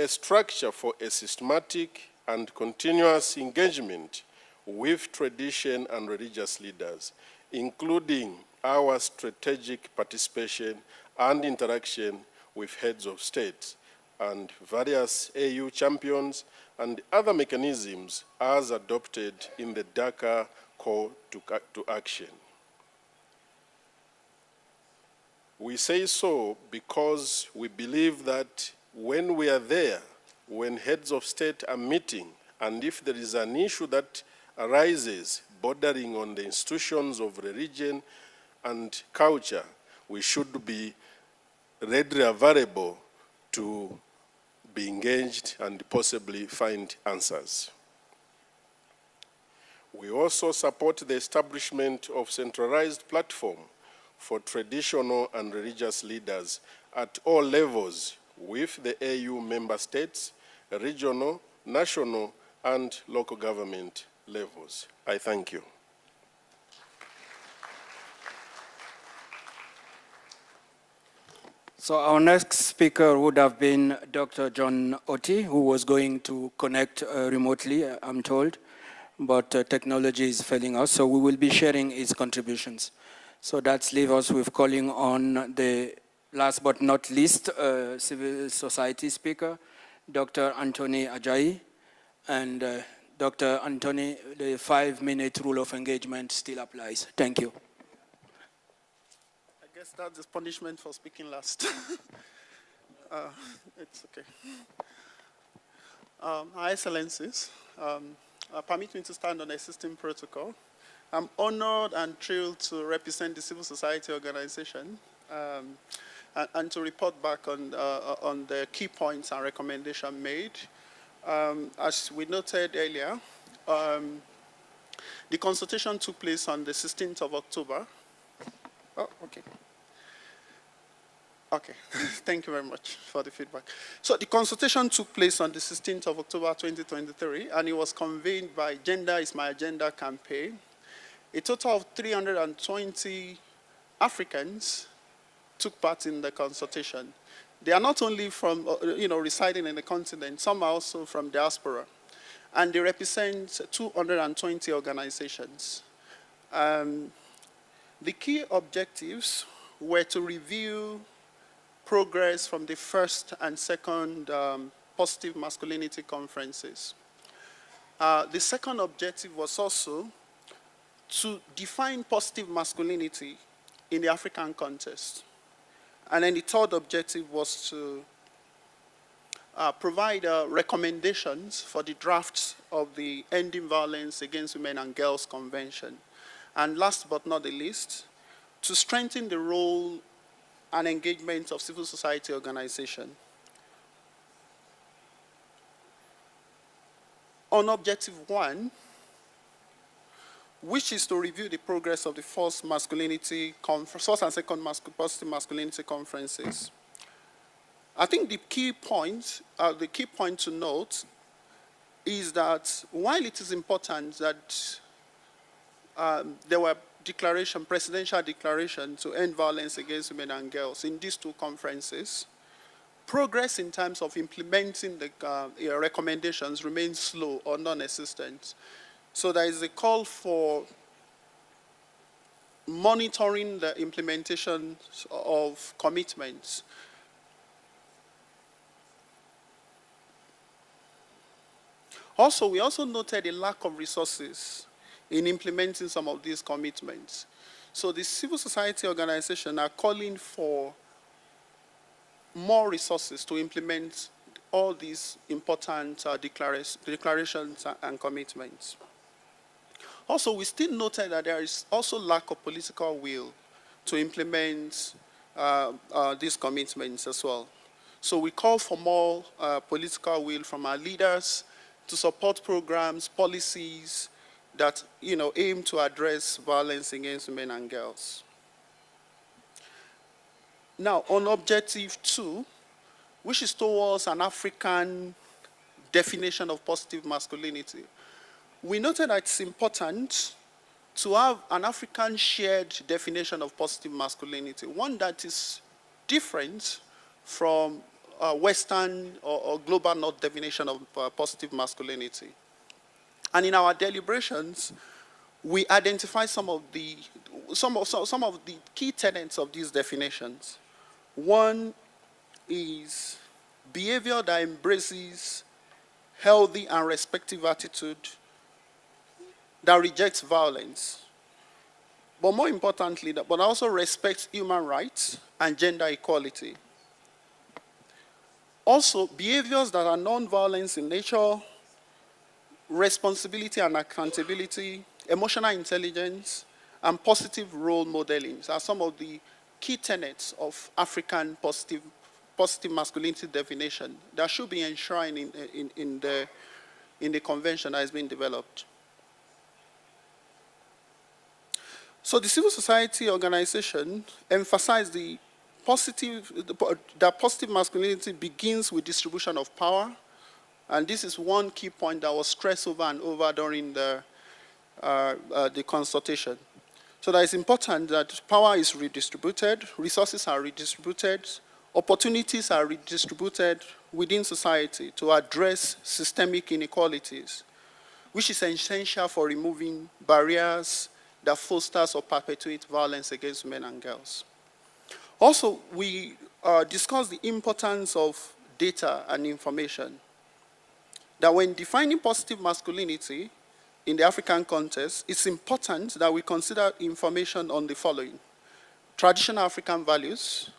a structure for a systematic and continuous engagement with tradition and religious leaders, including our strategic participation and interaction with heads of state and various AU champions and other mechanisms as adopted in the Dakar Call to Action. We say so because we believe that when we are there, when heads of state are meeting, and if there is an issue that arises bordering on the institutions of religion and culture, we should be readily available to be engaged and possibly find answers. We also support the establishment of centralized platform for traditional and religious leaders at all levels with the AU member states, regional, national, and local government levels. I thank you. So our next speaker would have been Dr. John Oti, who was going to connect remotely, I'm told, but technology is failing us, so we will be sharing his contributions. So that leaves us with calling on the last but not least civil society speaker, Dr. Anthony Ajayi. And Dr. Anthony, the 5-minute rule of engagement still applies. Thank you. I guess that's the punishment for speaking last. It's okay. High Excellencies, permit me to stand on existing protocol. I'm honored and thrilled to represent the civil society organization and to report back on the key points and recommendations made. As we noted earlier, the consultation took place on the 16th of October. Oh, okay. Okay, thank you very much for the feedback. So the consultation took place on the 16th of October 2023, and it was convened by Gender is My Agenda campaign. A total of 320 Africans took part in the consultation. They are not only from, residing in the continent, some are also from diaspora. And they represent 220 organizations. The key objectives were to review progress from the first and second positive masculinity conferences. The second objective was also to define positive masculinity in the African context. And then the third objective was to provide recommendations for the drafts of the Ending Violence Against Women and Girls Convention. And last but not the least, to strengthen the role and engagement of civil society organizations. On objective 1, which is to review the progress of the first and second positive masculinity conferences. I think the key point to note is that while it is important that there were presidential declaration to end violence against women and girls in these two conferences, progress in terms of implementing the recommendations remains slow or non-existent. So there is a call for monitoring the implementation of commitments. Also, we also noted a lack of resources in implementing some of these commitments. So the civil society organizations are calling for more resources to implement all these important declarations and commitments. Also, we still noted that there is also lack of political will to implement these commitments as well. So we call for more political will from our leaders to support programs, policies that aim to address violence against women and girls. Now, on objective 2, which is towards an African definition of positive masculinity, we noted that it's important to have an African shared definition of positive masculinity, one that is different from Western or global North definition of positive masculinity. And in our deliberations, we identified some of the some of the key tenets of these definitions. One is behavior that embraces healthy and respectful attitude that rejects violence, but more importantly, but also respects human rights and gender equality. Also, behaviors that are non-violence in nature, responsibility and accountability, emotional intelligence, and positive role modeling are some of the key tenets of African positive masculinity definition that should be enshrined in the convention that has been developed. So the civil society organization emphasized that positive masculinity begins with distribution of power, and this is one key point that was stressed over and over during the consultation. So that it's important that power is redistributed, resources are redistributed, opportunities are redistributed within society to address systemic inequalities, which is essential for removing barriers that fosters or perpetuate violence against women and girls. Also, we discussed the importance of data and information. That when defining positive masculinity in the African context, it's important that we consider information on the following: traditional African values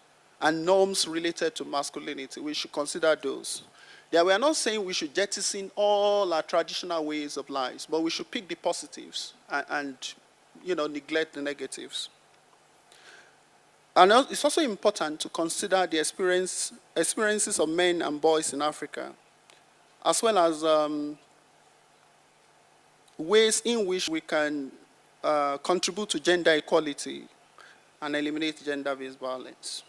and norms related to masculinity. We should consider those. Yeah, we are not saying we should jettison all our traditional ways of life, but we should pick the positives and neglect the negatives. And it's also important to consider the experiences of men and boys in Africa, as well as ways in which we can contribute to gender equality and eliminate gender-based violence.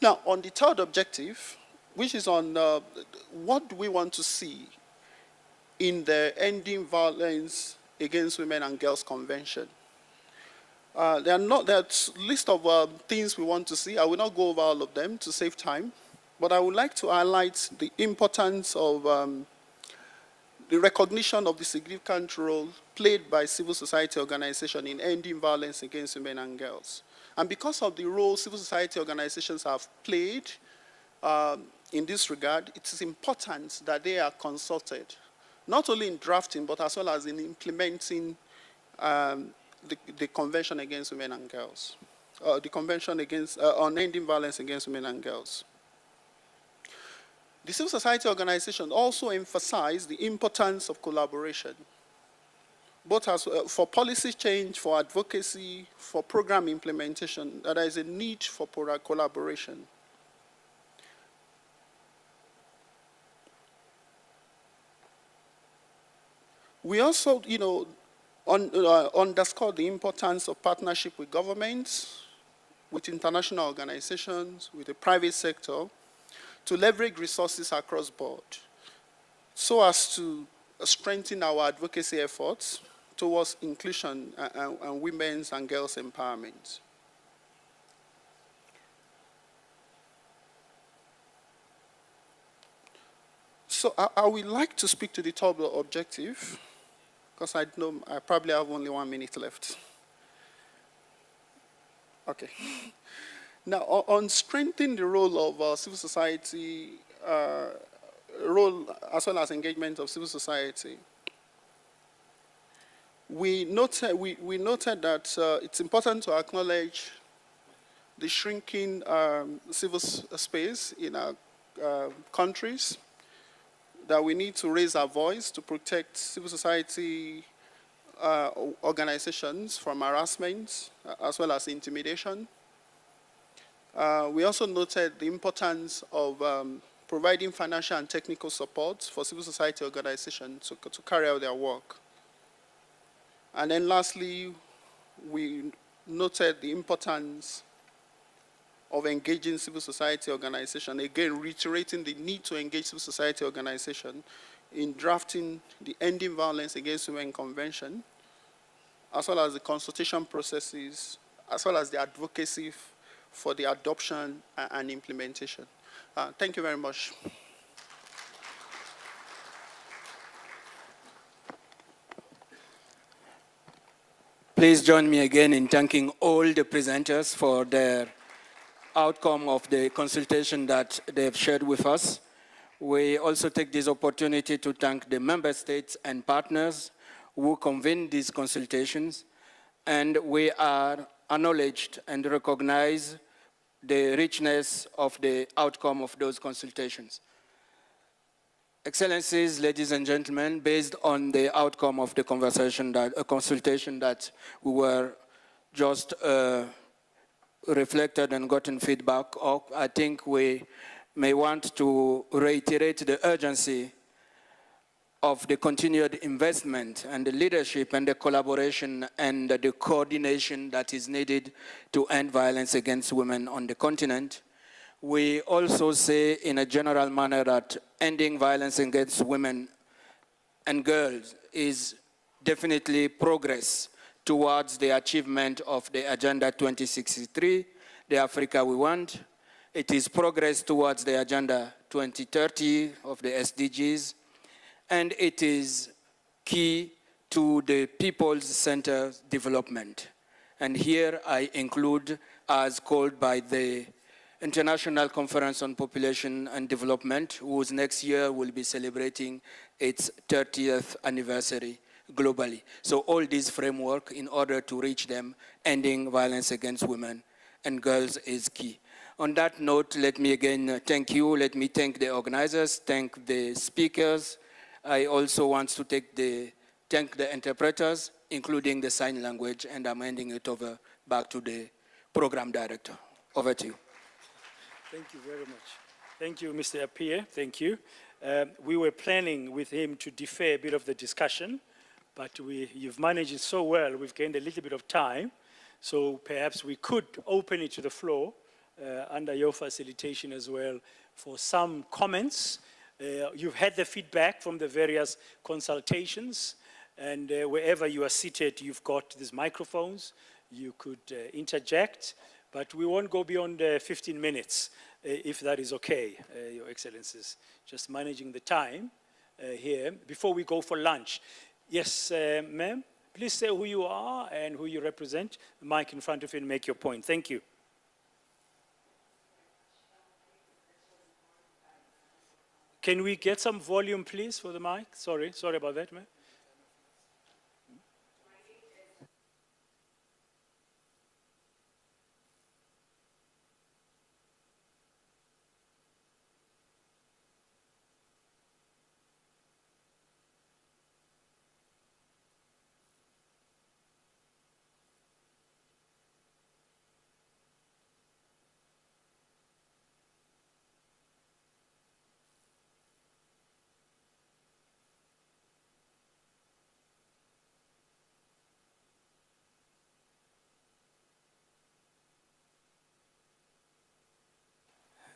Now, on the third objective, which is on what do we want to see in the Ending Violence Against Women and Girls Convention. There are a list of things we want to see. I will not go over all of them to save time, but I would like to highlight the importance of the recognition of the significant role played by civil society organizations in ending violence against women and girls. And because of the role civil society organizations have played in this regard, it is important that they are consulted, not only in drafting, but as well as in implementing the Convention Against Women and Girls, the Convention on Ending Violence Against Women and Girls. The civil society organization also emphasized the importance of collaboration, both for policy change, for advocacy, for program implementation, that there is a need for collaboration. We also, underscore the importance of partnership with governments, with international organizations, with the private sector, to leverage resources across board, so as to strengthen our advocacy efforts towards inclusion and women's and girls' empowerment. So I would like to speak to the top objective, because I know I probably have only 1 minute left. Okay. Now, on strengthening the role of civil society, role as well as engagement of civil society, we noted that it's important to acknowledge the shrinking civil space in our countries, that we need to raise our voice to protect civil society organizations from harassment as well as intimidation. We also noted the importance of providing financial and technical support for civil society organizations to carry out their work. And then lastly, we noted the importance of engaging civil society organization, again reiterating the need to engage civil society organization in drafting the Ending Violence Against Women Convention, as well as the consultation processes, as well as the advocacy for the adoption and implementation. Thank you very much. Please join me again in thanking all the presenters for their outcome of the consultation that they've shared with us. We also take this opportunity to thank the member states and partners who convened these consultations, and we are acknowledged and recognize the richness of the outcome of those consultations. Excellencies, ladies and gentlemen, based on the outcome of the consultation that we were just reflected and gotten feedback of, I think we may want to reiterate the urgency of the continued investment and the leadership and the collaboration and the coordination that is needed to end violence against women on the continent. We also say in a general manner that ending violence against women and girls is definitely progress towards the achievement of the Agenda 2063, the Africa we want. It is progress towards the Agenda 2030 of the SDGs, and it is key to the people-centered development. And here I include, as called by the International Conference on Population and Development, whose next year will be celebrating its 30th anniversary globally. So all these framework in order to reach them, ending violence against women and girls is key. On that note, let me again thank you. Let me thank the organizers, thank the speakers. I also want to thank the interpreters, including the sign language, and I'm handing it over back to the program director. Over to you. Thank you very much. Thank you, Mr. Appiah. Thank you. We were planning with him to defer a bit of the discussion, but you've managed it so well, we've gained a little bit of time. So perhaps we could open it to the floor under your facilitation as well for some comments. You've had the feedback from the various consultations, and wherever you are seated, you've got these microphones. You could interject. But we won't go beyond 15 minutes, if that is okay, Your Excellencies. Just managing the time here before we go for lunch. Yes, ma'am, please say who you are and who you represent. The mic in front of you and make your point. Thank you. Can we get some volume, please, for the mic? Sorry about that, ma'am.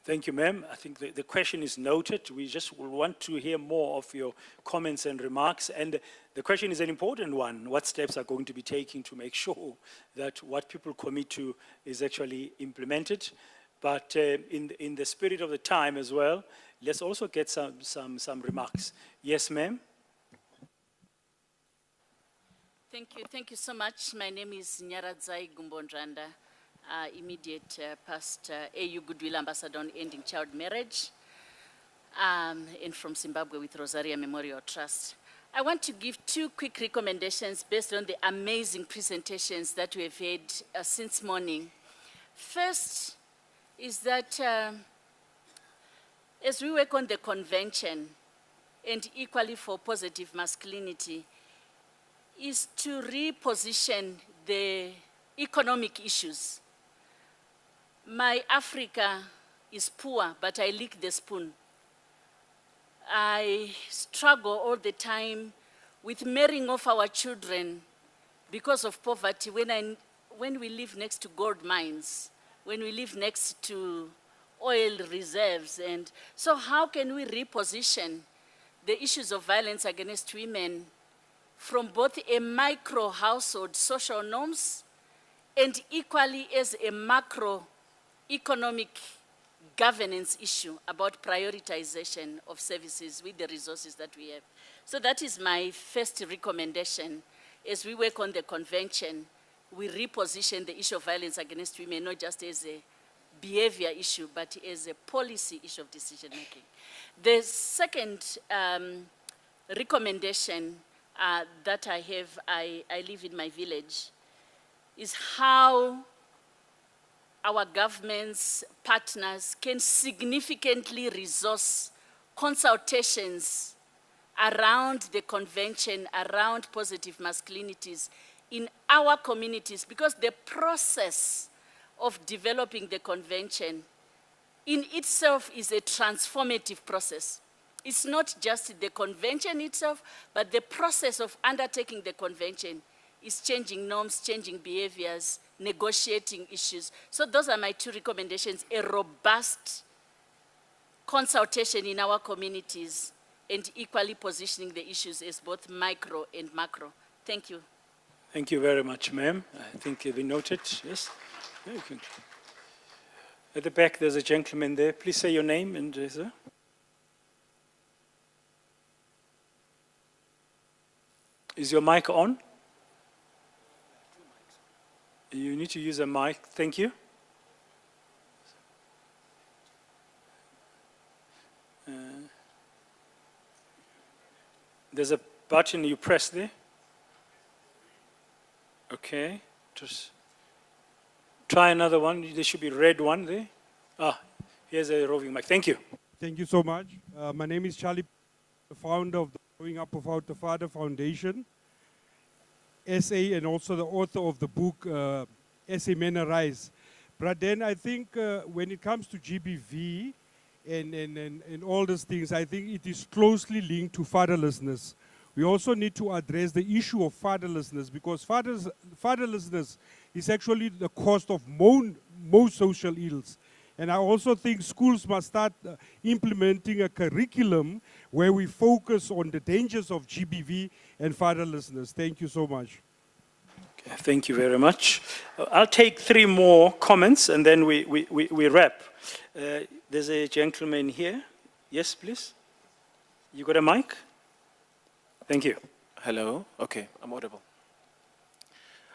Thank you, ma'am. I think the question is noted. We just want to hear more of your comments and remarks. And the question is an important one. What steps are going to be taken to make sure that what people commit to is actually implemented? But in the spirit of the time as well, let's also get some remarks. Yes, ma'am? Thank you so much. My name is Nyaradzai Gumbondrandra. Immediate past AU Goodwill Ambassador on Ending Child Marriage, and from Zimbabwe with Rosaria Memorial Trust. I want to give two quick recommendations based on the amazing presentations that we have had since morning. First is that as we work on the convention and equally for positive masculinity, is to reposition the economic issues. My Africa is poor, but I lick the spoon. I struggle all the time with marrying off our children because of poverty when we live next to gold mines, when we live next to oil reserves. And so how can we reposition the issues of violence against women from both a micro household social norms and equally as a macro economic governance issue about prioritization of services with the resources that we have. So that is my first recommendation. as we work on the convention, we reposition the issue of violence against women, not just as a behavior issue, but as a policy issue of decision making. The second recommendation that I have, I live in my village, is how our government's partners can significantly resource consultations around the convention, around positive masculinities in our communities, because the process of developing the convention in itself is a transformative process. It's not just the convention itself, but the process of undertaking the convention is changing norms, changing behaviors, negotiating issues. So those are my two recommendations: a robust consultation in our communities and equally positioning the issues as both micro and macro. Thank you. Thank you very much, ma'am. I think we noted, yes? Yeah, you can. At the back, there's a gentleman there. Please say your name and sir. Is your mic on? You need to use a mic. Thank you. There's a button you press there. Okay, just try another one. There should be a red one there. Ah, here's a roving mic. Thank you. Thank you so much. My name is Charlie, the founder of the Growing Up Without the Father Foundation, SA, and also the author of the book, SA Men Arise. But then I think when it comes to GBV and all these things, I think it is closely linked to fatherlessness. We also need to address the issue of fatherlessness, because fatherlessness is actually the cause of most social ills. And I also think schools must start implementing a curriculum where we focus on the dangers of GBV and fatherlessness. Thank you so much. Okay, thank you very much. I'll take 3 more comments and then we wrap. There's a gentleman here. Yes, please. You got a mic? Thank you. Hello. Okay, I'm audible.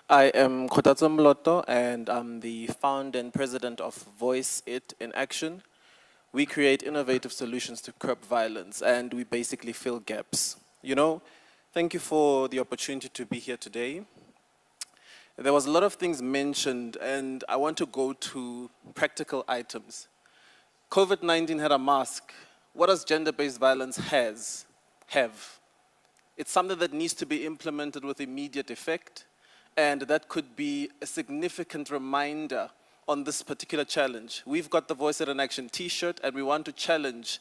I am Kotatso Mloto, and I'm the founder and president of Voice It in Action. We create innovative solutions to curb violence, and we basically fill gaps. You know, thank you for the opportunity to be here today. There was a lot of things mentioned, and I want to go to practical items. COVID-19 had a mask. What does gender-based violence have? It's something that needs to be implemented with immediate effect, and that could be a significant reminder on this particular challenge. We've got the Voice It in Action t-shirt, and we want to challenge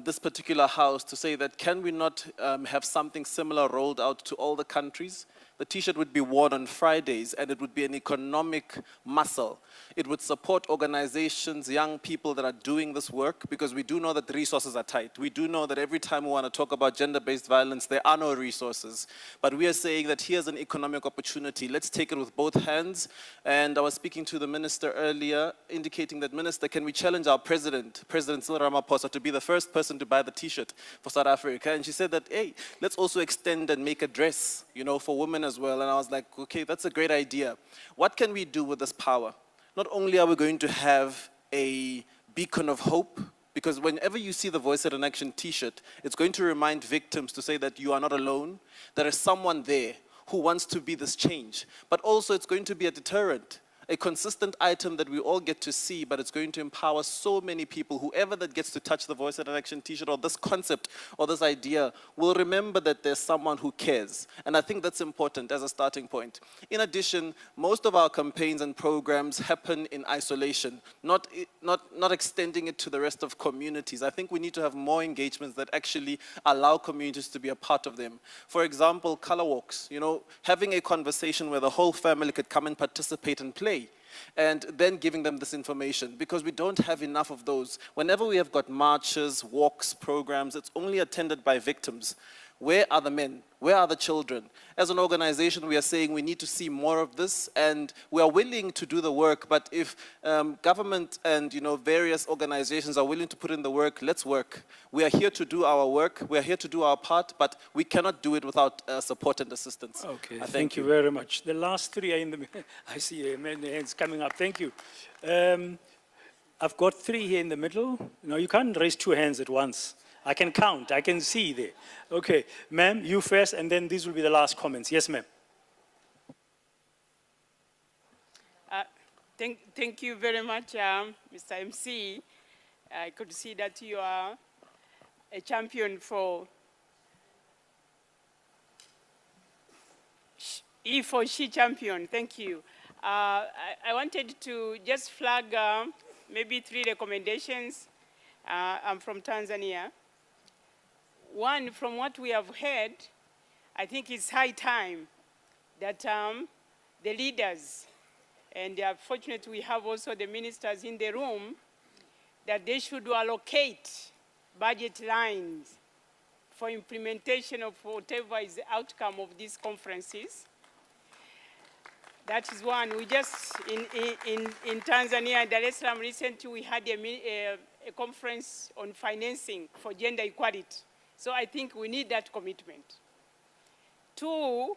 this particular house to say that can we not have something similar rolled out to all the countries? The t-shirt would be worn on Fridays, and it would be an economic muscle. It would support organizations, young people that are doing this work, because we do know that the resources are tight. We do know that every time we want to talk about gender-based violence, there are no resources. But we are saying that here's an economic opportunity. Let's take it with both hands. And I was speaking to the minister earlier, indicating that, Minister, can we challenge our President Cyril Ramaphosa, to be the first person to buy the t-shirt for South Africa? And she said that, hey, let's also extend and make a dress, you know, for women as well. And I was like, okay, that's a great idea. What can we do with this power? Not only are we going to have a beacon of hope, because whenever you see the Voice It in Action t-shirt, it's going to remind victims to say that you are not alone. There is someone there who wants to be this change. But also it's going to be a deterrent, a consistent item that we all get to see, but it's going to empower so many people. Whoever that gets to touch the Voice It in Action t-shirt or this concept or this idea will remember that there's someone who cares. And I think that's important as a starting point. In addition, most of our campaigns and programs happen in isolation, not extending it to the rest of communities. I think we need to have more engagements that actually allow communities to be a part of them. For example, color walks, you know, having a conversation where the whole family could come and participate and play, and then giving them this information, because we don't have enough of those. Whenever we have got marches, walks, programs, it's only attended by victims. Where are the men? Where are the children? As an organization, we are saying we need to see more of this, and we are willing to do the work, but if government and various organizations are willing to put in the work, let's work. We are here to do our work, we are here to do our part, but we cannot do it without support and assistance. Okay, I thank you very much. The last three are in the, I see many hands coming up, thank you. I've got three here in the middle. No, you can't raise two hands at once. I can count, I can see there. Okay, ma'am, you first, and then these will be the last comments. Yes, ma'am. Thank you very much, Mr. MC. I could see that you are a champion for E for She champion. Thank you. I wanted to just flag maybe 3 recommendations. I'm from Tanzania. One, from what we have heard, I think it's high time that the leaders, and fortunately we have also the ministers in the room, that they should allocate budget lines for implementation of whatever is the outcome of these conferences. That is one. We just, in Tanzania, Dar es Salaam, recently we had a conference on financing for gender equality. So I think we need that commitment. Two,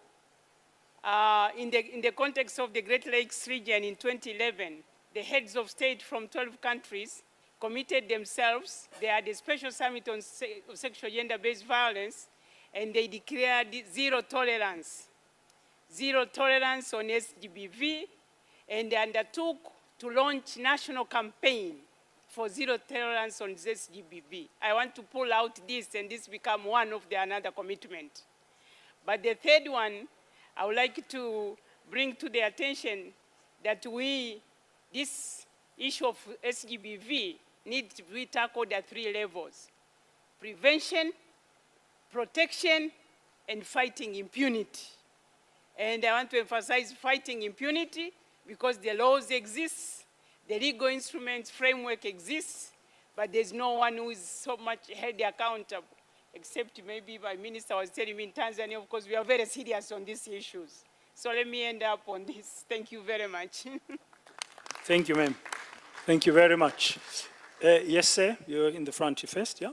in the context of the Great Lakes region in 2011, the heads of state from 12 countries committed themselves. They had a special summit on sexual gender-based violence, and they declared zero tolerance on SGBV, and they undertook to launch national campaign for zero tolerance on SGBV. I want to pull out this, and this become one of another commitment. But the third one, I would like to bring to the attention that this issue of SGBV needs to be tackled at 3 levels: prevention, protection, and fighting impunity. And I want to emphasize fighting impunity because the laws exist, the legal instruments framework exists, but there's no one who is so much held accountable, except maybe my minister was telling me in Tanzania, of course, we are very serious on these issues. So let me end up on this. Thank you very much. Thank you, ma'am. Thank you very much. Yes, sir, you're in the front first, yeah?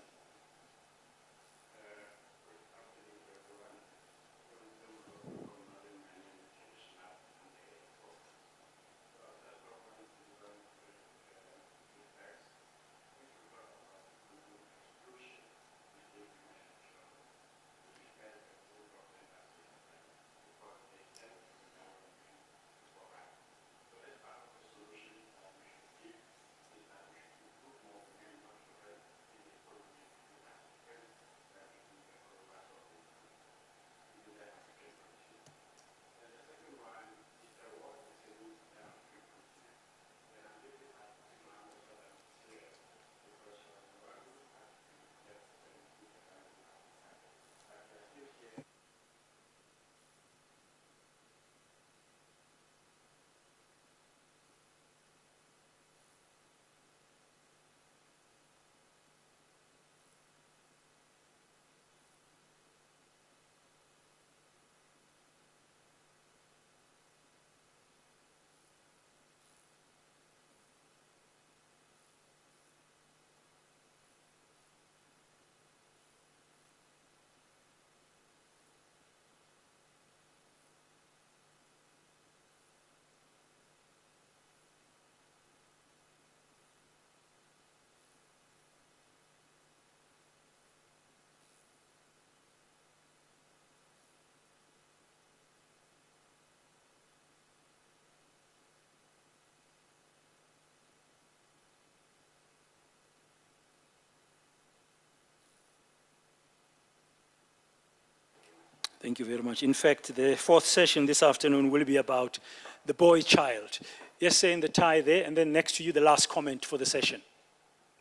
Thank you very much. In fact, the 4th session this afternoon will be about the boy child. Yes, sir, in the tie there, and then next to you, the last comment for the session.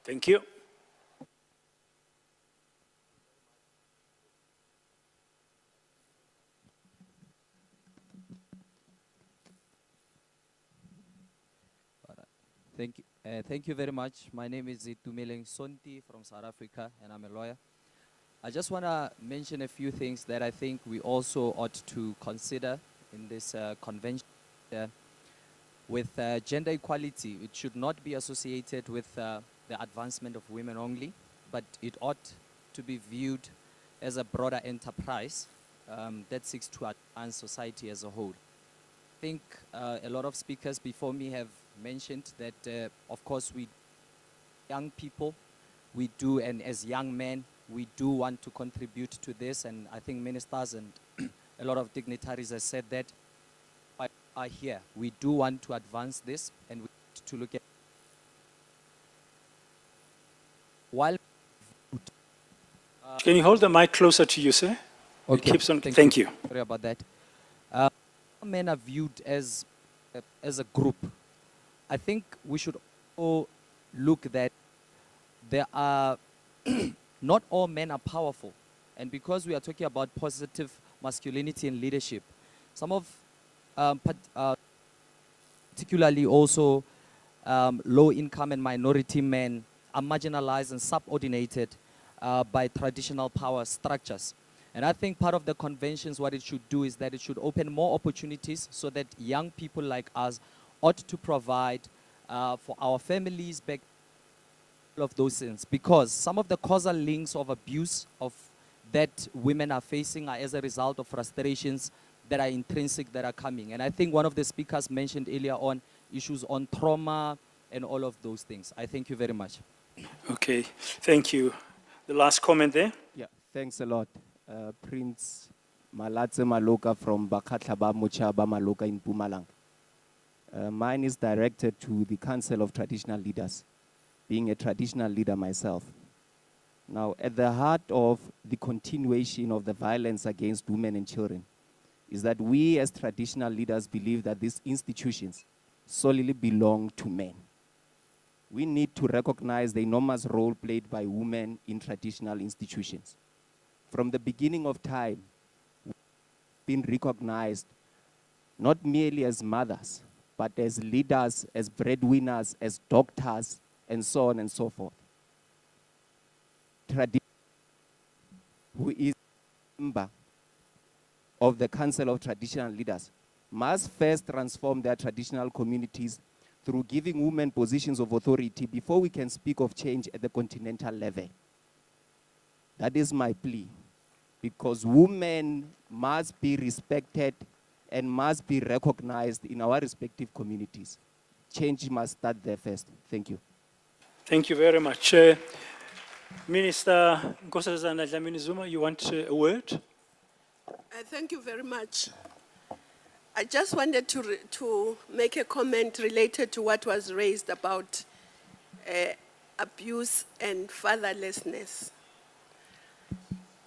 Thank you. Thank you very much. My name is Itumeleng Sonti from South Africa, and I'm a lawyer. I just want to mention a few things that I think we also ought to consider in this convention. With gender equality, it should not be associated with the advancement of women only, but it ought to be viewed as a broader enterprise that seeks to advance society as a whole. I think a lot of speakers before me have mentioned that, of course, we young people, we do, and as young men, we do want to contribute to this, and I think ministers and a lot of dignitaries have said that are here. We do want to advance this, and we need to look at while. Can you hold the mic closer to you, sir? Okay. It keeps on. Thank Thank you. Sorry about that. Men are viewed as a group. I think we should all look that there are not all men are powerful, and because we are talking about positive masculinity and leadership, some of particularly also low-income and minority men are marginalized and subordinated by traditional power structures. And I think part of the conventions, what it should do is that it should open more opportunities so that young people like us ought to provide for our families back of those things. Because some of the causal links of abuse of that women are facing are as a result of frustrations that are intrinsic, that are coming. And I think one of the speakers mentioned earlier on issues on trauma and all of those things. I thank you very much. Okay, thank you. The last comment there. Yeah, thanks a lot. Prince Malatse Maloka from Bakatlaba Mochaba Maloka in Pumalang. Mine is directed to the Council of Traditional Leaders, being a traditional leader myself. Now, at the heart of the continuation of the violence against women and children is that we as traditional leaders believe that these institutions solely belong to men. We need to recognize the enormous role played by women in traditional institutions. From the beginning of time, we've been recognized not merely as mothers, but as leaders, as breadwinners, as doctors, and so on and so forth. Who is a member of the Council of Traditional Leaders must first transform their traditional communities through giving women positions of authority before we can speak of change at the continental level. That is my plea, because women must be respected and must be recognized in our respective communities. Change must start there first. Thank you. Thank you very much. Minister Nkosazana Dlamini Zuma, you want a word? Thank you very much. I just wanted to make a comment related to what was raised about abuse and fatherlessness.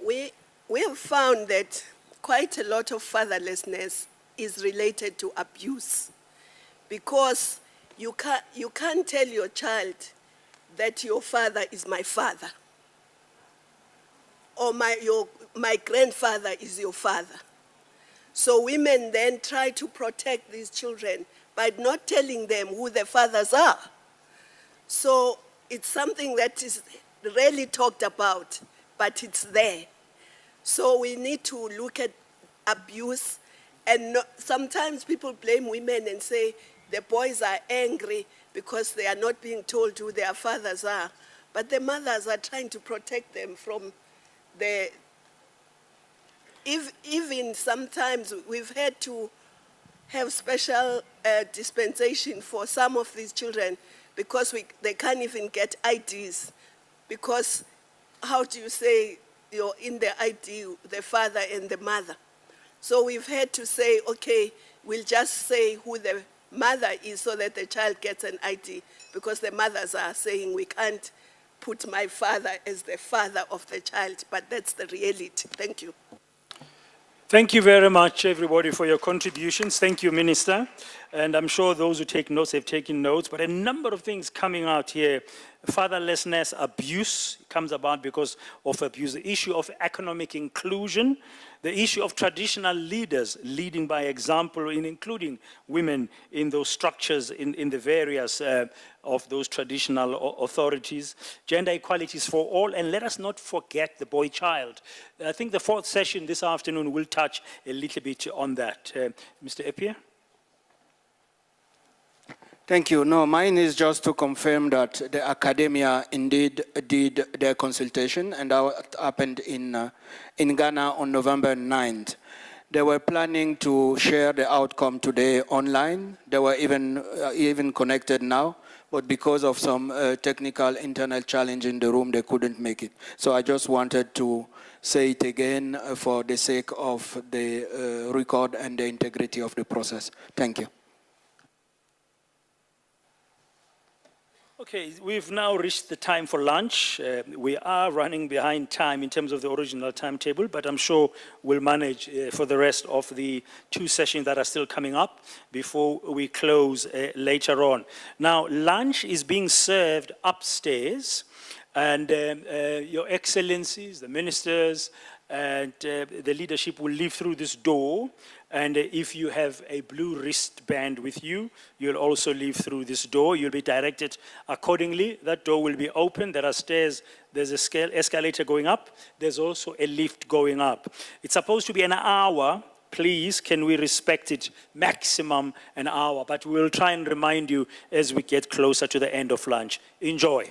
We have found that quite a lot of fatherlessness is related to abuse, because you can't tell your child that your father is my father, or my grandfather is your father. So women then try to protect these children by not telling them who their fathers are. So it's something that is rarely talked about, but it's there. So we need to look at abuse, and sometimes people blame women and say the boys are angry because they are not being told who their fathers are. But the mothers are trying to protect them from the, even sometimes we've had to have special dispensation for some of these children because they can't even get IDs, because how do you say you're in the ID, the father and the mother? So we've had to say, okay, we'll just say who the mother is so that the child gets an ID, because the mothers are saying we can't put my father as the father of the child, but that's the reality. Thank you. Thank you very much, everybody, for your contributions. Thank you, Minister. and I'm sure those who take notes have taken notes, but a number of things coming out here. Fatherlessness, abuse comes about because of abuse. The issue of economic inclusion, the issue of traditional leaders leading by example, including women in those structures, in the various of those traditional authorities. Gender equality is for all, and let us not forget the boy child. I think the fourth session this afternoon will touch a little bit on that. Mr. Epia? Thank you. No, mine is just to confirm that the academia indeed did their consultation, and that happened in Ghana on November 9th. They were planning to share the outcome today online. They were even connected now, but because of some technical internal challenge in the room, they couldn't make it. So I just wanted to say it again for the sake of the record and the integrity of the process. Thank you. Okay, we've now reached the time for lunch. We are running behind time in terms of the original timetable, but I'm sure we'll manage for the rest of the two sessions that are still coming up before we close later on. Now, lunch is being served upstairs, and Your Excellencies, the ministers, and the leadership will leave through this door. And if you have a blue wristband with you, you'll also leave through this door. You'll be directed accordingly. That door will be open. There are stairs. There's a escalator going up. There's also a lift going up. It's supposed to be an hour. Please, can we respect it? Maximum an hour. But we'll try and remind you as we get closer to the end of lunch. Enjoy.